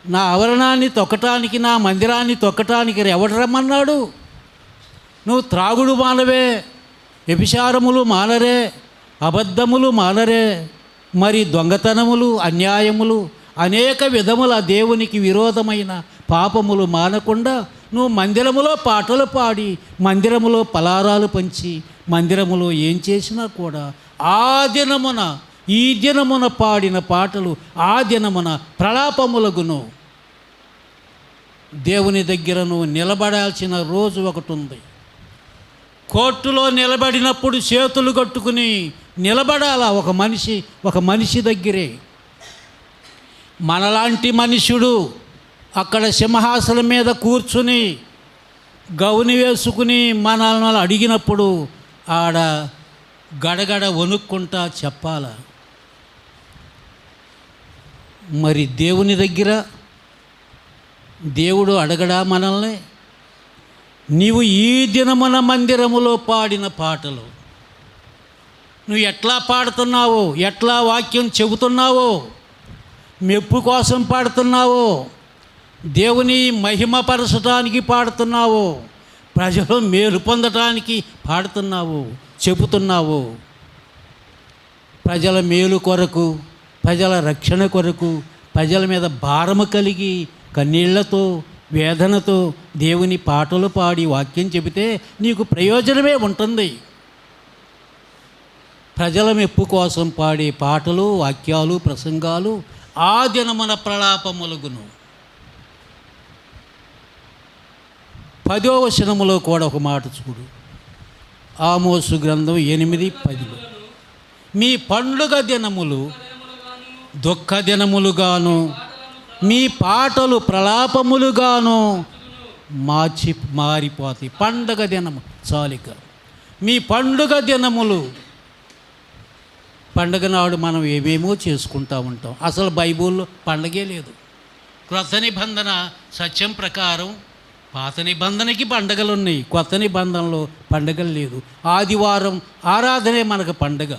A: నా ఆవరణాన్ని తొక్కటానికి, నా మందిరాన్ని తొక్కటానికి ఎవడు రమ్మన్నాడు? నువ్వు త్రాగుడు మానవే, వ్యభిచారములు మానరే, అబద్ధములు మానరే, మరి దొంగతనములు, అన్యాయములు, అనేక విధముల దేవునికి విరోధమైన పాపములు మానకుండా నువ్వు మందిరములో పాటలు పాడి, మందిరములో పలారాలు పంచి, మందిరములో ఏం చేసినా కూడా ఆ దినమున, ఈ దినమున పాడిన పాటలు ఆ దినమున ప్రలాపములగును. దేవుని దగ్గర నువ్వు నిలబడాల్సిన రోజు ఒకటి ఉంది. కోర్టులో నిలబడినప్పుడు చేతులు కట్టుకుని నిలబడాలా ఒక మనిషి దగ్గరే. మనలాంటి మనుషుడు అక్కడ సింహాసనం మీద కూర్చుని గౌని వేసుకుని మనల్ని అడిగినప్పుడు ఆడ గడగడ వణుక్కుంటా చెప్పాలా? మరి దేవుని దగ్గర దేవుడు అడగడా మనల్ని? నీవు ఈ దినమున మందిరములో పాడిన పాటలు నువ్వు ఎట్లా పాడుతున్నావో, ఎట్లా వాక్యం చెబుతున్నావో, మెప్పు కోసం పాడుతున్నావో, దేవుని మహిమపరచడానికి పాడుతున్నావో, ప్రజలు మేలు పొందటానికి పాడుతున్నావో, చెబుతున్నావో, ప్రజల మేలు కొరకు, ప్రజల రక్షణ కొరకు, ప్రజల మీద భారము కలిగి కన్నీళ్లతో, వేదనతో దేవుని పాటలు పాడి వాక్యం చెబితే నీకు ప్రయోజనమే ఉంటుంది. ప్రజల మెప్పు కోసం పాడే పాటలు, వాక్యాలు, ప్రసంగాలు ఆ దినమున ప్రలాపములుగును. 10వ వచనములో కూడా ఒక మాట చూడు. ఆమోసు గ్రంథం 8:10. మీ పండుగ దినములు దుఃఖ దినములుగాను, మీ పాటలు ప్రలాపములుగాను మారిపోతాయి. పండుగ దినము చాలిక. మీ పండుగ దినములు, పండుగ నాడు మనం ఏమేమో చేసుకుంటూ ఉంటాం. అసలు బైబిల్లో పండగే లేదు. క్రొత్త నిబంధన సత్యం ప్రకారం పాత నిబంధనకి పండగలు ఉన్నాయి, కొత్త నిబంధనలో పండగలు లేదు. ఆదివారం ఆరాధనే మనకు పండగ.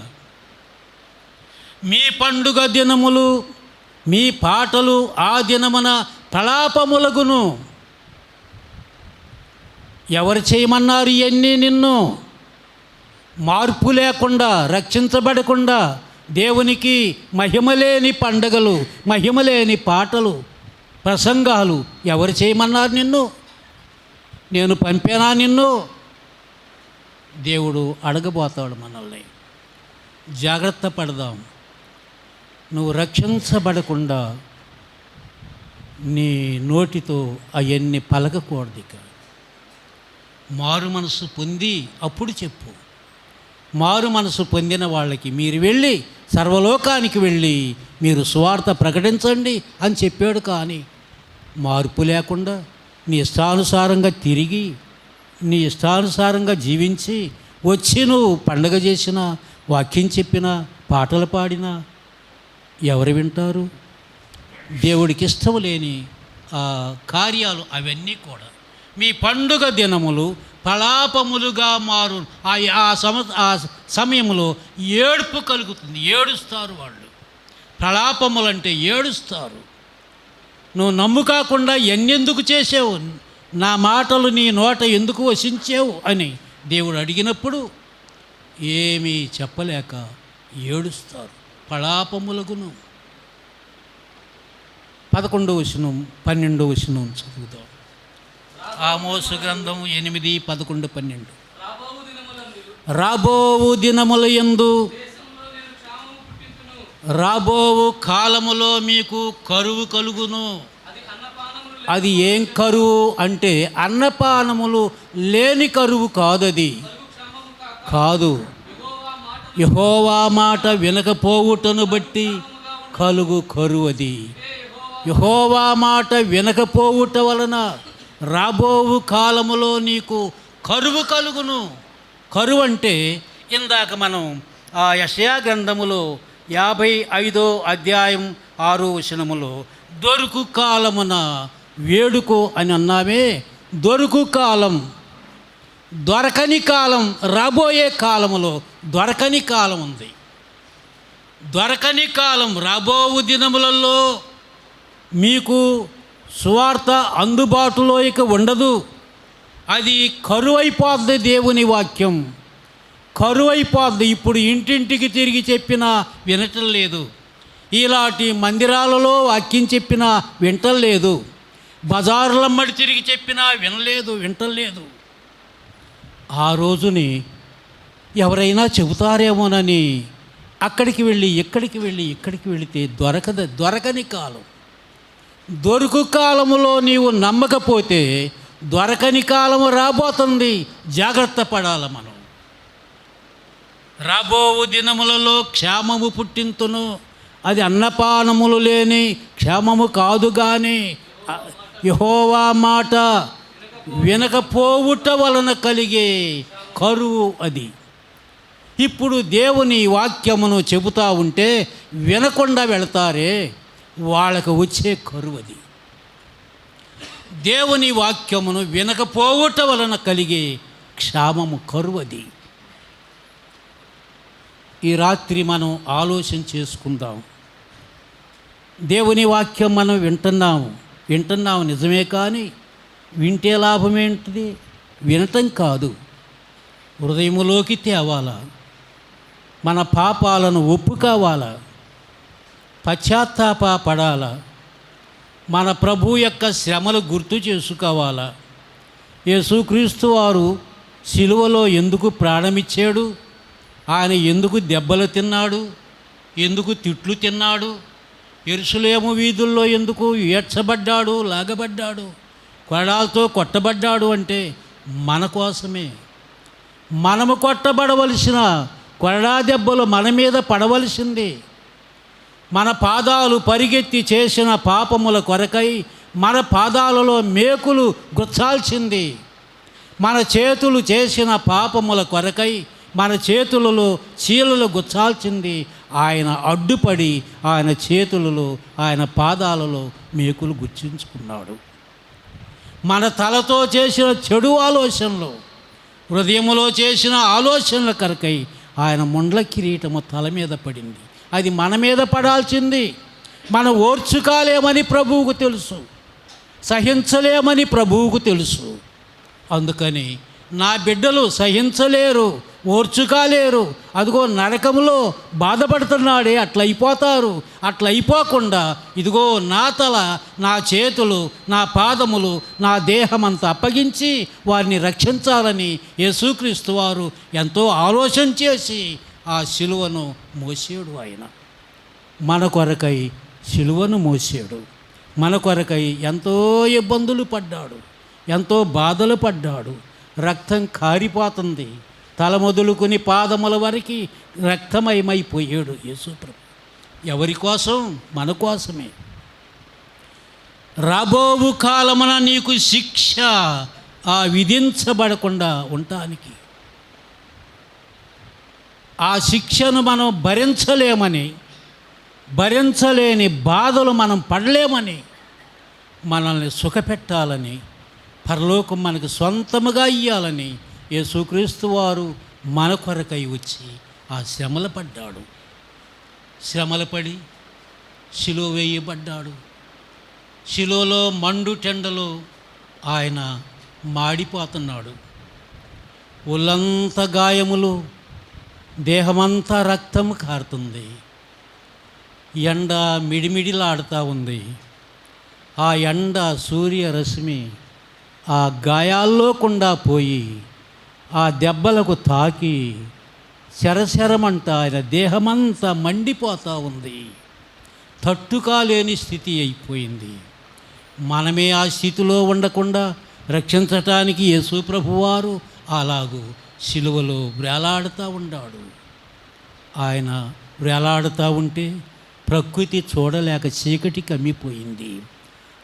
A: మీ పండుగ దినములు, మీ పాటలు ఆ దినమున ప్రలాపములగును. ఎవరు చేయమన్నారు ఇవన్నీ? నిన్ను మార్పు లేకుండా, రక్షించబడకుండా దేవునికి మహిమలేని పండగలు, మహిమలేని పాటలు, ప్రసంగాలు ఎవరు చేయమన్నారు నిన్ను? నేను పంపానా నిన్ను? దేవుడు అడగబోతాడు మనల్ని. జాగ్రత్త పడదాం. నువ్వు రక్షించబడకుండా నీ నోటితో అవన్నీ పలకకూడదు. ఇక మారు మనసు పొంది అప్పుడు చెప్పు. మారు మనసు పొందిన వాళ్ళకి మీరు వెళ్ళి సర్వలోకానికి వెళ్ళి మీరు సువార్త ప్రకటించండి అని చెప్పాడు. కానీ మార్పు లేకుండా నీ ఇష్టానుసారంగా తిరిగి, నీ ఇష్టానుసారంగా జీవించి వచ్చి నువ్వు పండగ చేసినా, వాక్యం చెప్పినా, పాటలు పాడినా ఎవరు వింటారు? దేవుడికి ఇష్టం లేని కార్యాలు అవన్నీ కూడా. మీ పండుగ దినములు ప్రలాపములుగా మారు. ఆ సమయంలో ఏడుపు కలుగుతుంది. ఏడుస్తారు వాళ్ళు. ప్రలాపములంటే ఏడుస్తారు. నువ్వు నమ్ము కాకుండా ఎన్నెందుకు చేసావు, నా మాటలు నీ నోట ఎందుకు వసించావు అని దేవుడు అడిగినప్పుడు ఏమీ చెప్పలేక ఏడుస్తారు. ప్రలాపములగును. 11వ వచనం 12వ వచనం చదువుదాం. ఆమోసు గ్రంథం 8, 11, 12. రాబోవు దినముల యందు, రాబోవు కాలములో మీకు కరువు కలుగును. అది ఏం కరువు అంటే అన్నపానములు లేని కరువు కాదు. అది కాదు. యెహోవా మాట వినకపోవుటను బట్టి కలుగు కరువు. అది యెహోవా మాట వినకపోవుట వలన రాబోవు కాలములో నీకు కరువు కలుగును. కరువు అంటే ఇందాక మనం ఆ యెషయా గ్రంథములో 55వ అధ్యాయం 6వ వచనములో దొరుకు కాలమున వేడుకో అని అన్నామే. దొరుకు కాలం, దొరకని కాలం, రాబోయే కాలములో దొరకని కాలం ఉంది. దొరకని కాలం రాబోవు దినములలో మీకు సువార్త అందుబాటులో ఇక ఉండదు. అది కరువైపోద్ది. దేవుని వాక్యం కరువైపోద్ది. ఇప్పుడు ఇంటింటికి తిరిగి చెప్పినా వినటం లేదు. ఇలాంటి మందిరాలలో వాక్యం చెప్పినా వింటం లేదు. బజారులమ్మడి తిరిగి చెప్పినా వింటం లేదు. ఆ రోజుని ఎవరైనా చెబుతారేమోనని అక్కడికి వెళ్ళి ఇక్కడికి వెళితే దొరకని కాలం. దొరుకు కాలములో నీవు నమ్మకపోతే దొరకని కాలము రాబోతుంది. జాగ్రత్త పడాలి మనం. రాబోవు దినములలో క్షేమము పుట్టింతును. అది అన్నపానములు లేని క్షేమము కాదు. కానీ యెహోవా మాట వినకపోవుట వలన కలిగే కరువు అది. ఇప్పుడు దేవుని వాక్యమును చెబుతూ ఉంటే వినకుండా వెళతారే, వాళ్ళకు వచ్చే కరువు అది. దేవుని వాక్యమును వినకపోవుట వలన కలిగే క్షామము, కరువు అది. ఈ రాత్రి మనం ఆలోచన చేసుకుందాం. దేవుని వాక్యం మనం వింటున్నాము నిజమే. కానీ వింటే లాభం ఏంటిది? వినటం కాదు, హృదయములోకి తేవాలా. మన పాపాలను ఒప్పుకోవాలా, పశ్చాత్తాపడాలా, మన ప్రభు యొక్క శ్రమలు గుర్తు చేసుకోవాలా. యేసుక్రీస్తు వారు సిలువలో ఎందుకు ప్రాణమిచ్చాడు? ఆయన ఎందుకు దెబ్బలు తిన్నాడు, ఎందుకు తిట్లు తిన్నాడు, యెరూషలేము వీధుల్లో ఎందుకు ఏడ్చబడ్డాడు, లాగబడ్డాడు, కొరడాలతో కొట్టబడ్డాడు అంటే మన కోసమే. మనము కొట్టబడవలసిన కొరడా దెబ్బలు మన మీద పడవలసింది. మన పాదాలు పరిగెత్తి చేసిన పాపముల కొరకై మన పాదాలలో మేకులు గుచ్చాల్సింది. మన చేతులు చేసిన పాపముల కొరకై మన చేతులలో చీలలు గుచ్చాల్సింది. ఆయన అడ్డుపడి ఆయన చేతులలో ఆయన పాదాలలో మేకులు గుచ్చించుకున్నాడు. మన తలతో చేసిన చెడు ఆలోచనలు, హృదయములో చేసిన ఆలోచనల కొరకై ఆయన ముండ్ల కిరీటము తల మీద పడింది. అది మన మీద పడాల్సింది. మనం ఓర్చుకోలేమని ప్రభువుకు తెలుసు, సహించలేమని ప్రభువుకు తెలుసు. అందుకని నా బిడ్డలు సహించలేరు, ఓర్చుకోలేరు, అదిగో నరకంలో బాధపడుతున్నాడే, అట్లా అయిపోతారు. అట్లా అయిపోకుండా ఇదిగో నా తల, నా చేతులు, నా పాదములు, నా దేహమంతా అప్పగించి వారిని రక్షించాలని యేసుక్రీస్తు వారు ఎంతో ఆలోచన చేసి ఆ శిలువను మోసాడు. ఆయన మన కొరకై శిలువను మోసాడు. మన కొరకై ఎంతో ఇబ్బందులు పడ్డాడు, ఎంతో బాధలు పడ్డాడు. రక్తం కారిపోతుంది, తల మొదలుకొని పాదముల వరకు రక్తమయమైపోయాడు యేసుప్రభు. ఎవరి కోసం? మన కోసమే. రాబోవు కాలమున నీకు శిక్ష విధించబడకుండా ఉండటానికి, ఆ శిక్షను మనం భరించలేని బాధలు మనం పడలేమని, మనల్ని సుఖపెట్టాలని, పరలోకం మనకు సొంతముగా ఇయ్యాలని యేసుక్రీస్తు వారు మన కొరకై వచ్చి ఆ శ్రమలు పడ్డాడు. శ్రమలు పడి శిలువ వేయబడ్డాడు. శిలువలో మండు టెండలో ఆయన మాడిపోతున్నాడు. ఒళ్ళంతా గాయములు, దేహమంతా రక్తం కారుతుంది. ఎండ మిడిమిడిలాడుతూ ఉంది. ఆ ఎండ సూర్యరశ్మి ఆ గాయాల్లో కుండా పోయి ఆ దెబ్బలకు తాకి శరశరమంట ఆయన దేహమంతా మండిపోతూ ఉంది. తట్టుకాలేని స్థితి అయిపోయింది. మనమే ఆ స్థితిలో ఉండకుండా రక్షించటానికి యేసు ప్రభువారు అలాగూ శిలువలో వేలాడుతూ ఉన్నాడు. ఆయన వేలాడుతూ ఉంటే ప్రకృతి చూడలేక చీకటి కమ్మిపోయింది.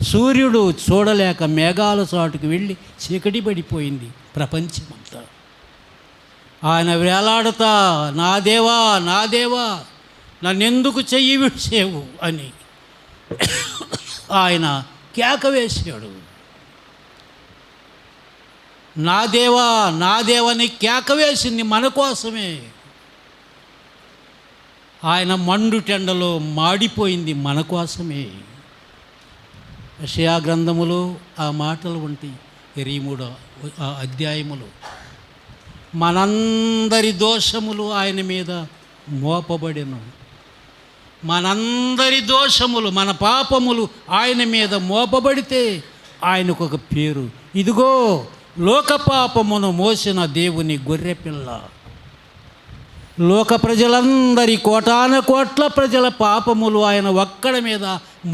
A: సూర్యుడు చూడలేక మేఘాల చాటుకు వెళ్ళి చీకటి పడిపోయింది ప్రపంచమంతా. ఆయన వేలాడుతా, నా దేవా, నా దేవా, నన్నెందుకు చెయ్యి విడిచేవు అని ఆయన కేక వేశాడు. నా దేవా, నా దేవని కేక వేసింది మన కోసమే. ఆయన మండు టెండలో మాడిపోయింది మన కోసమే. యెషయా గ్రంథములో ఆ మాటలు ఉంటాయి. 23వ అధ్యాయములో మనందరి దోషములు ఆయన మీద మోపబడెను. మనందరి దోషములు, మన పాపములు ఆయన మీద మోపబడితే ఆయనకు ఒక పేరు. ఇదిగో లోక పాపమును మోసిన దేవుని గొర్రెపిల్ల. లోక ప్రజలందరి కోటాన కోట్ల ప్రజల పాపములు ఆయన ఒక్కడి మీద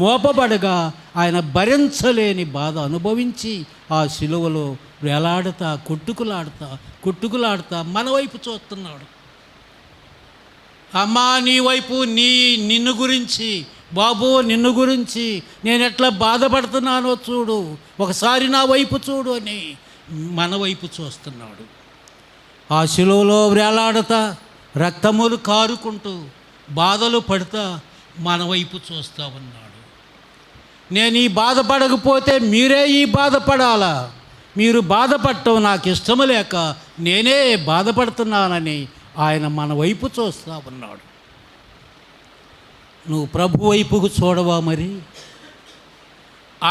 A: మోపబడగా ఆయన భరించలేని బాధ అనుభవించి ఆ శిలువలో వేలాడుతా కొట్టుకులాడుతా మన వైపు చూస్తున్నాడు. అమ్మా, నీ వైపు, నిన్ను గురించి, బాబు నిన్ను గురించి నేను ఎట్లా బాధపడుతున్నానో చూడు, ఒకసారి నా వైపు చూడు అని మన వైపు చూస్తున్నాడు. ఆ శిలువలో వేలాడుతా రక్తములు కారుకుంటూ బాధలు పడుతా మన వైపు చూస్తూ ఉన్నాడు. నేను ఈ బాధపడకపోతే మీరే ఈ బాధపడాలా? మీరు బాధపడటం నాకు ఇష్టము లేక నేనే బాధపడుతున్నానని ఆయన మన వైపు చూస్తూ ఉన్నాడు. నువ్వు ప్రభు వైపుకు చూడవా? మరి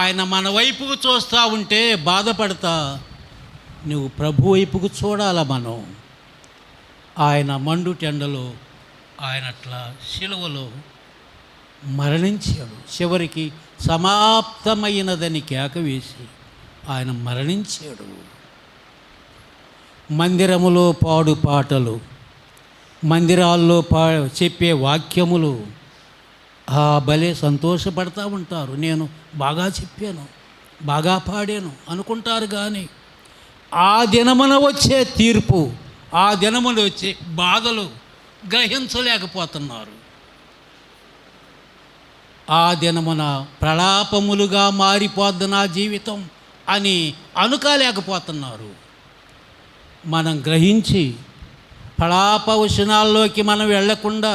A: ఆయన మన వైపుకు చూస్తూ ఉంటే బాధపడతా నువ్వు ప్రభు వైపుకు చూడాలా. మనం ఆయన మండు టెండలో ఆయన అట్లా శిలువలో మరణించాడు. చివరికి సమాప్తమైనదని కేక వేసి ఆయన మరణించాడు. మందిరములో పాడు పాటలు, మందిరాల్లో చెప్పే వాక్యములు భలే సంతోషపడతా ఉంటారు. నేను బాగా చెప్పాను, బాగా పాడాను అనుకుంటారు. కానీ ఆ దినమున వచ్చే తీర్పు, ఆ దినమున వచ్చే బాధలు గ్రహించలేకపోతున్నారు. ఆ దినమున ప్రలాపములుగా మారిపోద్ది నా జీవితం అని అనుకోలేకపోతున్నారు. మనం గ్రహించి ప్రలాప వచనాల్లోకి మనం వెళ్లకుండా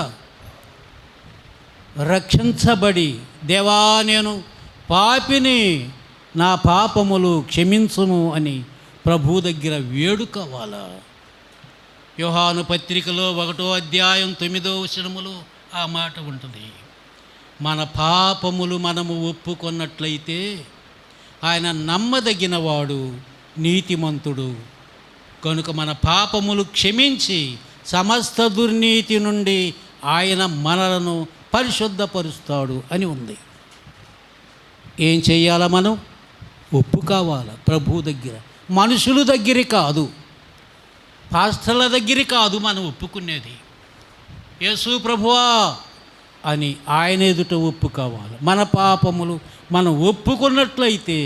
A: రక్షించబడి, దేవా నేను పాపిని, నా పాపములు క్షమించుము అని ప్రభు దగ్గర వేడుకోవాలా. యోహాను పత్రికలో 1వ అధ్యాయం 9వ వచనములో ఆ మాట ఉంటుంది. మన పాపములు మనము ఒప్పుకొన్నట్లయితే ఆయన నమ్మదగినవాడు, నీతిమంతుడు కనుక మన పాపములు క్షమించి సమస్త దుర్నీతి నుండి ఆయన మనలను పరిశుద్ధపరుస్తాడు అని ఉంది. ఏం చెయ్యాలా? మనం ఒప్పుకోవాలా ప్రభు దగ్గర, మనుషుల దగ్గర కాదు, పాస్టర్ల దగ్గర కాదు మనం ఒప్పుకునేది. యేసు ప్రభువా అని ఆయన ఎదుట ఒప్పుకోవాలి. మన పాపములు మనం ఒప్పుకున్నట్లయితే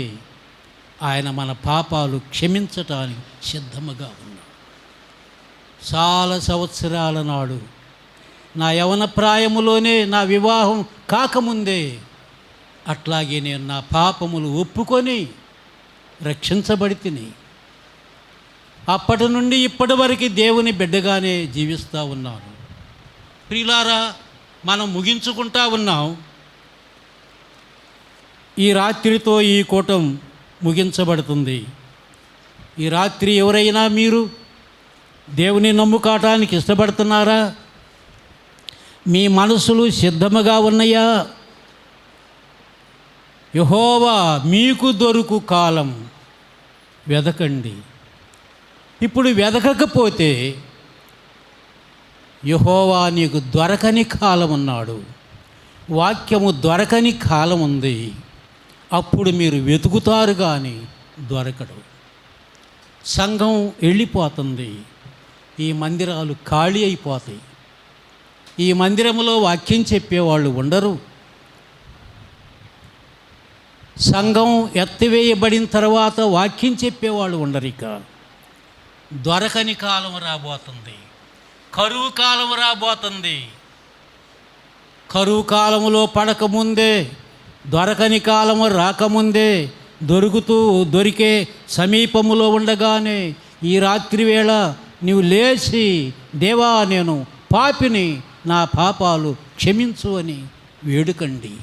A: ఆయన మన పాపాలు క్షమించటానికి సిద్ధముగా ఉన్నాడు. చాలా సంవత్సరాల నాడు నా యవన ప్రాయములోనే, నా వివాహం కాకముందే అట్లాగే నేను నా పాపములు ఒప్పుకొని రక్షించబడి తిని అప్పటి నుండి ఇప్పటి వరకు దేవుని బిడ్డగానే జీవిస్తూ ఉన్నాను. ప్రియులారా, మనం ముగించుకుంటా ఉన్నాం. ఈ రాత్రితో ఈ కూటం ముగించబడుతుంది. ఈ రాత్రి ఎవరైనా మీరు దేవుని నమ్ముకోవటానికి ఇష్టపడుతున్నారా? మీ మనసులు సిద్ధముగా ఉన్నాయా? యెహోవా మీకు దొరుకు కాలం వెదకండి. ఇప్పుడు వెదకకపోతే యెహోవా నీకు దొరకని కాలం ఉన్నాడు, వాక్యము దొరకని కాలం ఉంది. అప్పుడు మీరు వెతుకుతారు కానీ దొరకడు. సంఘం వెళ్ళిపోతుంది, ఈ మందిరాలు ఖాళీ అయిపోతాయి. ఈ మందిరంలో వాక్యం చెప్పేవాళ్ళు ఉండరు. సంఘం ఎత్తివేయబడిన తర్వాత వాక్యం చెప్పేవాళ్ళు ఉండరు. ఇక దొరకని కాలం రాబోతుంది, కరువు కాలం రాబోతుంది. కరువు కాలములో పడకముందే, దొరకని కాలము రాకముందే, దొరికే సమీపములో ఉండగానే ఈ రాత్రి వేళ నీవు లేచి, దేవా నేను పాపిని, నా పాపాలు క్షమించు అని వేడుకండి.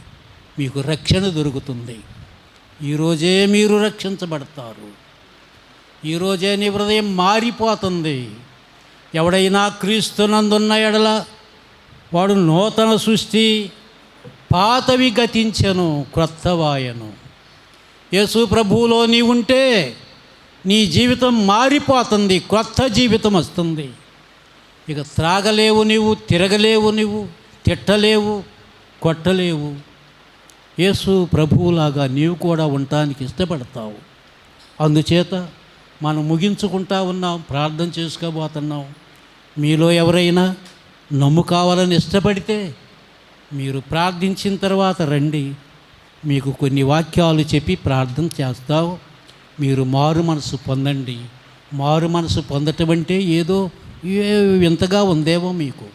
A: మీకు రక్షణ దొరుకుతుంది. ఈరోజే మీరు రక్షించబడతారు. ఈరోజే నీ హృదయం మారిపోతుంది. ఎవడైనా క్రీస్తునందున్న ఎడల వాడు నూతన సృష్టి, పాతవి గతించెను, క్రొత్తవాయను. యేసు ప్రభువులో నీ ఉంటే నీ జీవితం మారిపోతుంది, క్రొత్త జీవితం వస్తుంది. ఇక త్రాగలేవు నీవు, తిరగలేవు నీవు, తిట్టలేవు, కొట్టలేవు. యేసు ప్రభువులాగా నీవు కూడా ఉండటానికి ఇష్టపడతావు. అందుచేత మనం ముగించుకుంటా ఉన్నాం, ప్రార్థన చేసుకోబోతున్నాం. మీలో ఎవరైనా నమ్ముకోవాలని ఇష్టపడితే మీరు ప్రార్థించిన తర్వాత రండి, మీకు కొన్ని వాక్యాలు చెప్పి ప్రార్థన చేస్తావు. మీరు మారు మనసు పొందండి. మారు మనసు పొందటం అంటే ఏదో వింతగా ఉందేమో మీకు.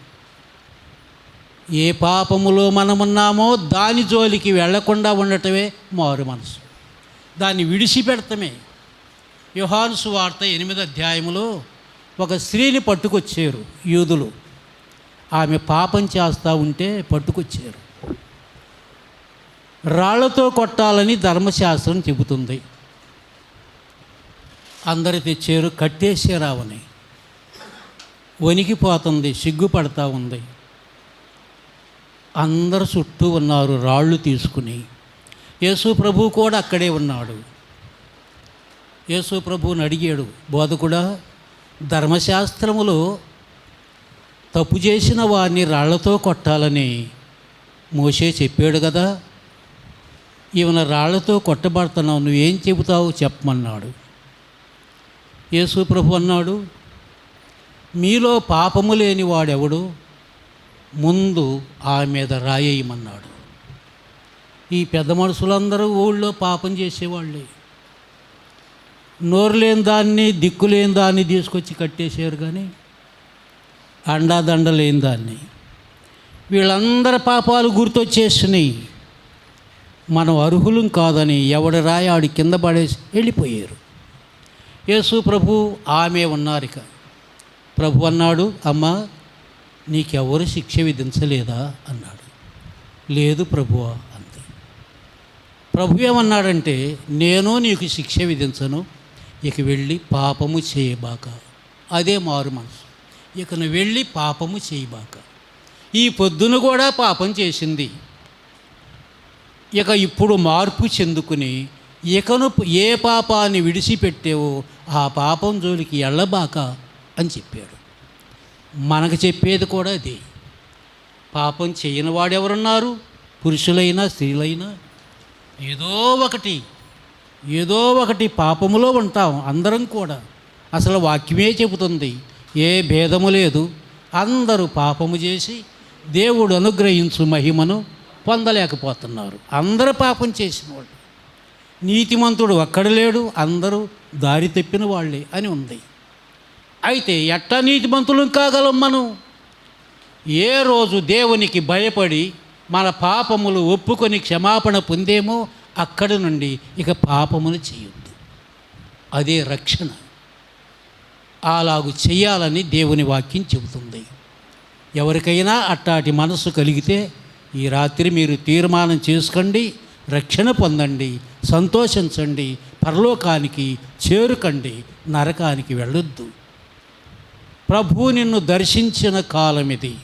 A: ఏ పాపములో మనమున్నామో దాని జోలికి వెళ్లకుండా ఉండటమే మారు మనసు, దాన్ని విడిచిపెడతమే. యోహాను సువార్త 8వ అధ్యాయంలో ఒక స్త్రీని పట్టుకొచ్చారు యూదులు. ఆమె పాపం చేస్తూ ఉంటే పట్టుకొచ్చారు. రాళ్లతో కొట్టాలని ధర్మశాస్త్రం చెబుతుంది. అందరు తెచ్చారు, కట్టేసారు. ఆమెని వణికిపోతుంది, సిగ్గుపడతా ఉంది. అందరు చుట్టూ ఉన్నారు రాళ్ళు తీసుకుని. యేసు ప్రభు కూడా అక్కడే ఉన్నాడు. యేసు ప్రభువుని అడిగాడు, బోధకుడా, ధర్మశాస్త్రములో తప్పు చేసిన వారిని రాళ్లతో కొట్టాలని మోషే చెప్పాడు కదా, ఈమెను రాళ్లతో కొట్టబడుతున్నావు, నువ్వేం చెబుతావు చెప్పమన్నాడు. యేసు ప్రభు అన్నాడు, మీలో పాపము లేని వాడెవడు ముందు ఆమె మీద రాయేయమన్నాడు. ఈ పెద్ద మనుషులందరూ ఊళ్ళో పాపం చేసేవాళ్ళే. నోరు లేని దాన్ని, దిక్కు లేని దాన్ని తీసుకొచ్చి కట్టేశారు, కానీ అండాదండ లేని దాన్ని. వీళ్ళందరి పాపాలు గుర్తొచ్చేసినాయి. మనం అర్హులం కాదని ఎవడి రాయి ఆడి కింద పడేసి వెళ్ళిపోయారు. యేసు ప్రభు ఆమె ఉన్నారు. ఇక ప్రభు అన్నాడు, అమ్మా నీకెవరు శిక్ష విధించలేదా అన్నాడు. లేదు ప్రభువా అంతే. ప్రభు ఏమన్నాడంటే, నేను నీకు శిక్ష విధించను, ఇక వెళ్ళి పాపము చేయబాక. అదే మారు మనసు. ఇక నువ్వు వెళ్ళి పాపము చేయబాక. ఈ పొద్దున కూడా పాపం చేసింది. ఇక ఇప్పుడు మార్పు చెందుకుని ఇకను ఏ పాపాన్ని విడిచిపెట్టేవో ఆ పాపం జోలికి ఎళ్ళబాక అని చెప్పాడు. మనకు చెప్పేది కూడా అదే. పాపం చేయని వాడెవరున్నారు? పురుషులైనా స్త్రీలైనా ఏదో ఒకటి పాపములో ఉంటాం అందరం కూడా. అసలు వాక్యమే చెబుతుంది, ఏ భేదము లేదు, అందరూ పాపము చేసి దేవుడు అనుగ్రహించు మహిమను పొందలేకపోతున్నారు. అందరూ పాపం చేసిన వాళ్ళు. నీతిమంతుడు ఒక్కడు లేడు, అందరూ దారి తప్పిన వాళ్ళే అని ఉంది. అయితే ఎట్లా నీతిమంతులం కాగలం మనం? ఏ రోజు దేవునికి భయపడి మన పాపములు ఒప్పుకొని క్షమాపణ పొందేమో అక్కడి నుండి ఇక పాపమును చేయొద్దు. అదే రక్షణ. అలాగు చెయ్యాలని దేవుని వాక్యం చెబుతుంది. ఎవరికైనా అట్టాటి మనసు కలిగితే ఈ రాత్రి మీరు తీర్మానం చేసుకోండి, రక్షణ పొందండి, సంతోషించండి, పరలోకానికి చేరుకండి, నరకానికి వెళ్ళొద్దు. ప్రభు నిన్ను దర్శించిన కాలమిది,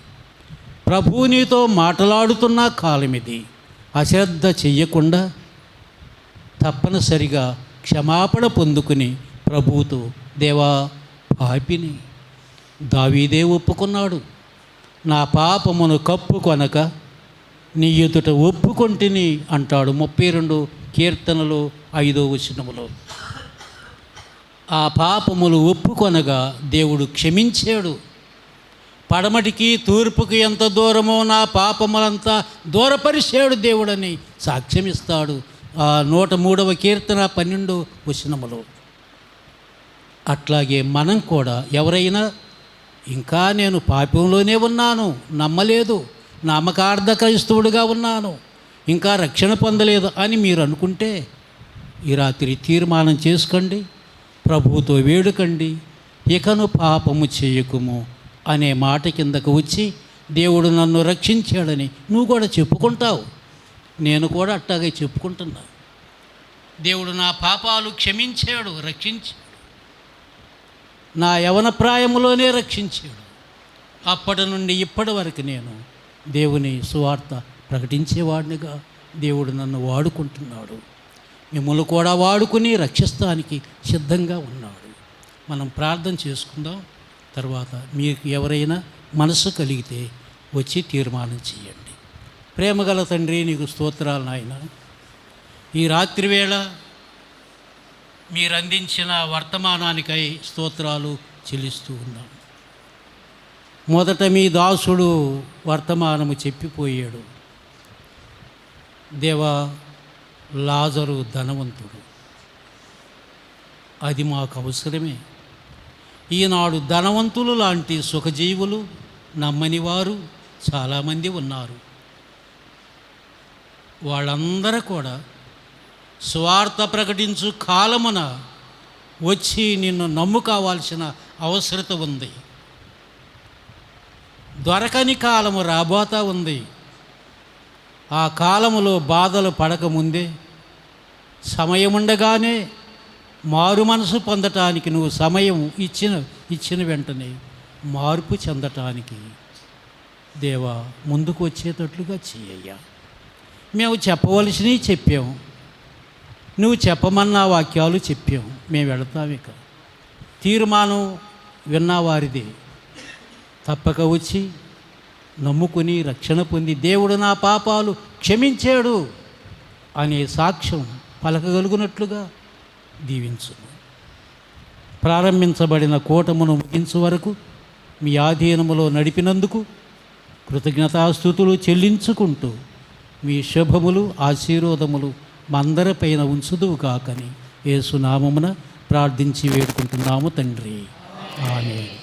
A: ప్రభు నీతో మాట్లాడుతున్న కాలమిది. అశ్రద్ధ చెయ్యకుండా తప్పనిసరిగా క్షమాపణ పొందుకుని ప్రభువుతో, దేవా పాపిని, దావీదే ఒప్పుకున్నాడు, నా పాపమును కప్పుకొనక నీ ఎదుట ఒప్పుకొంటిని అంటాడు 32 కీర్తనలు 5వ వచనములో. ఆ పాపములు ఒప్పుకొనగా దేవుడు క్షమించాడు. పడమటికి తూర్పుకి ఎంత దూరమో నా పాపములంతా దూరపరిచాడు దేవుడని సాక్ష్యమిస్తాడు 103వ కీర్తన 12వ వచనములో. అట్లాగే మనం కూడా ఎవరైనా ఇంకా నేను పాపంలోనే ఉన్నాను, నమ్మలేదు, నామకార్థ క్రైస్తవుడిగా ఉన్నాను, ఇంకా రక్షణ పొందలేదు అని మీరు అనుకుంటే ఈ రాత్రి తీర్మానం చేసుకోండి, ప్రభువుతో వేడుకండి, ఇకను పాపము చేయకుము అనే మాట కిందకు వచ్చి దేవుడు నన్ను రక్షించాడని నువ్వు కూడా చెప్పుకుంటావు. నేను కూడా అట్టాగే చెప్పుకుంటున్నా. దేవుడు నా పాపాలు క్షమించాడు, రక్షించాడు. నా యవన ప్రాయములోనే రక్షించాడు. అప్పటి నుండి ఇప్పటి వరకు నేను దేవుని సువార్త ప్రకటించేవాడినిగా దేవుడు నన్ను వాడుకుంటున్నాడు. మిమ్మల్ని కూడా వాడుకుని రక్షిస్తానికి సిద్ధంగా ఉన్నాడు. మనం ప్రార్థన చేసుకుందాం. తర్వాత మీకు ఎవరైనా మనసు కలిగితే వచ్చి తీర్మానం చేయండి. ప్రేమగల తండ్రి, నీకు స్తోత్రాలు నాయన. ఈ రాత్రి వేళ మీరు అందించిన వర్తమానానికై స్తోత్రాలు చెల్లిస్తూ ఉన్నాం. మొదట మీ దాసుడు వర్తమానము చెప్పిపోయాడు. దేవా, లాజరు ధనవంతుడు, అది మాకు అవసరమే. ఈనాడు ధనవంతులు లాంటి సుఖజీవులు నమ్మని వారు చాలామంది ఉన్నారు. వాళ్ళందరూ కూడా స్వార్థ ప్రకటించు కాలమున వచ్చి నిన్ను నమ్ముకోవాల్సిన అవసరత ఉంది. దొరకని కాలము రాబోతా ఉంది. ఆ కాలములో బాధలు పడకముందే, సమయముండగానే మారు మనసు పొందటానికి నువ్వు సమయం ఇచ్చిన వెంటనే మార్పు చెందటానికి దేవా ముందుకు వచ్చేటట్లుగా చెయ్యయ్యా. మేము చెప్పవలసినవి చెప్పాము, నువ్వు చెప్పమన్నా వాక్యాలు చెప్పాము, మేము వెళతాం. ఇక తీర్మానం విన్నవారిదే. తప్పక వచ్చి నమ్ముకుని రక్షణ పొంది దేవుడు నా పాపాలు క్షమించాడు అనే సాక్ష్యం పలకగలుగునట్లుగా దీవించు. ప్రారంభించబడిన కూటమును ముగించు వరకు మీ ఆధీనములో నడిపినందుకు కృతజ్ఞతాస్తుతులు చెల్లించుకుంటూ మీ శుభములు ఆశీర్వాదములు మందరిపైన ఉంచుదువు కాకని యేసు నామమున ప్రార్థించి వేడుకుంటున్నాము తండ్రి. ఆమేన్.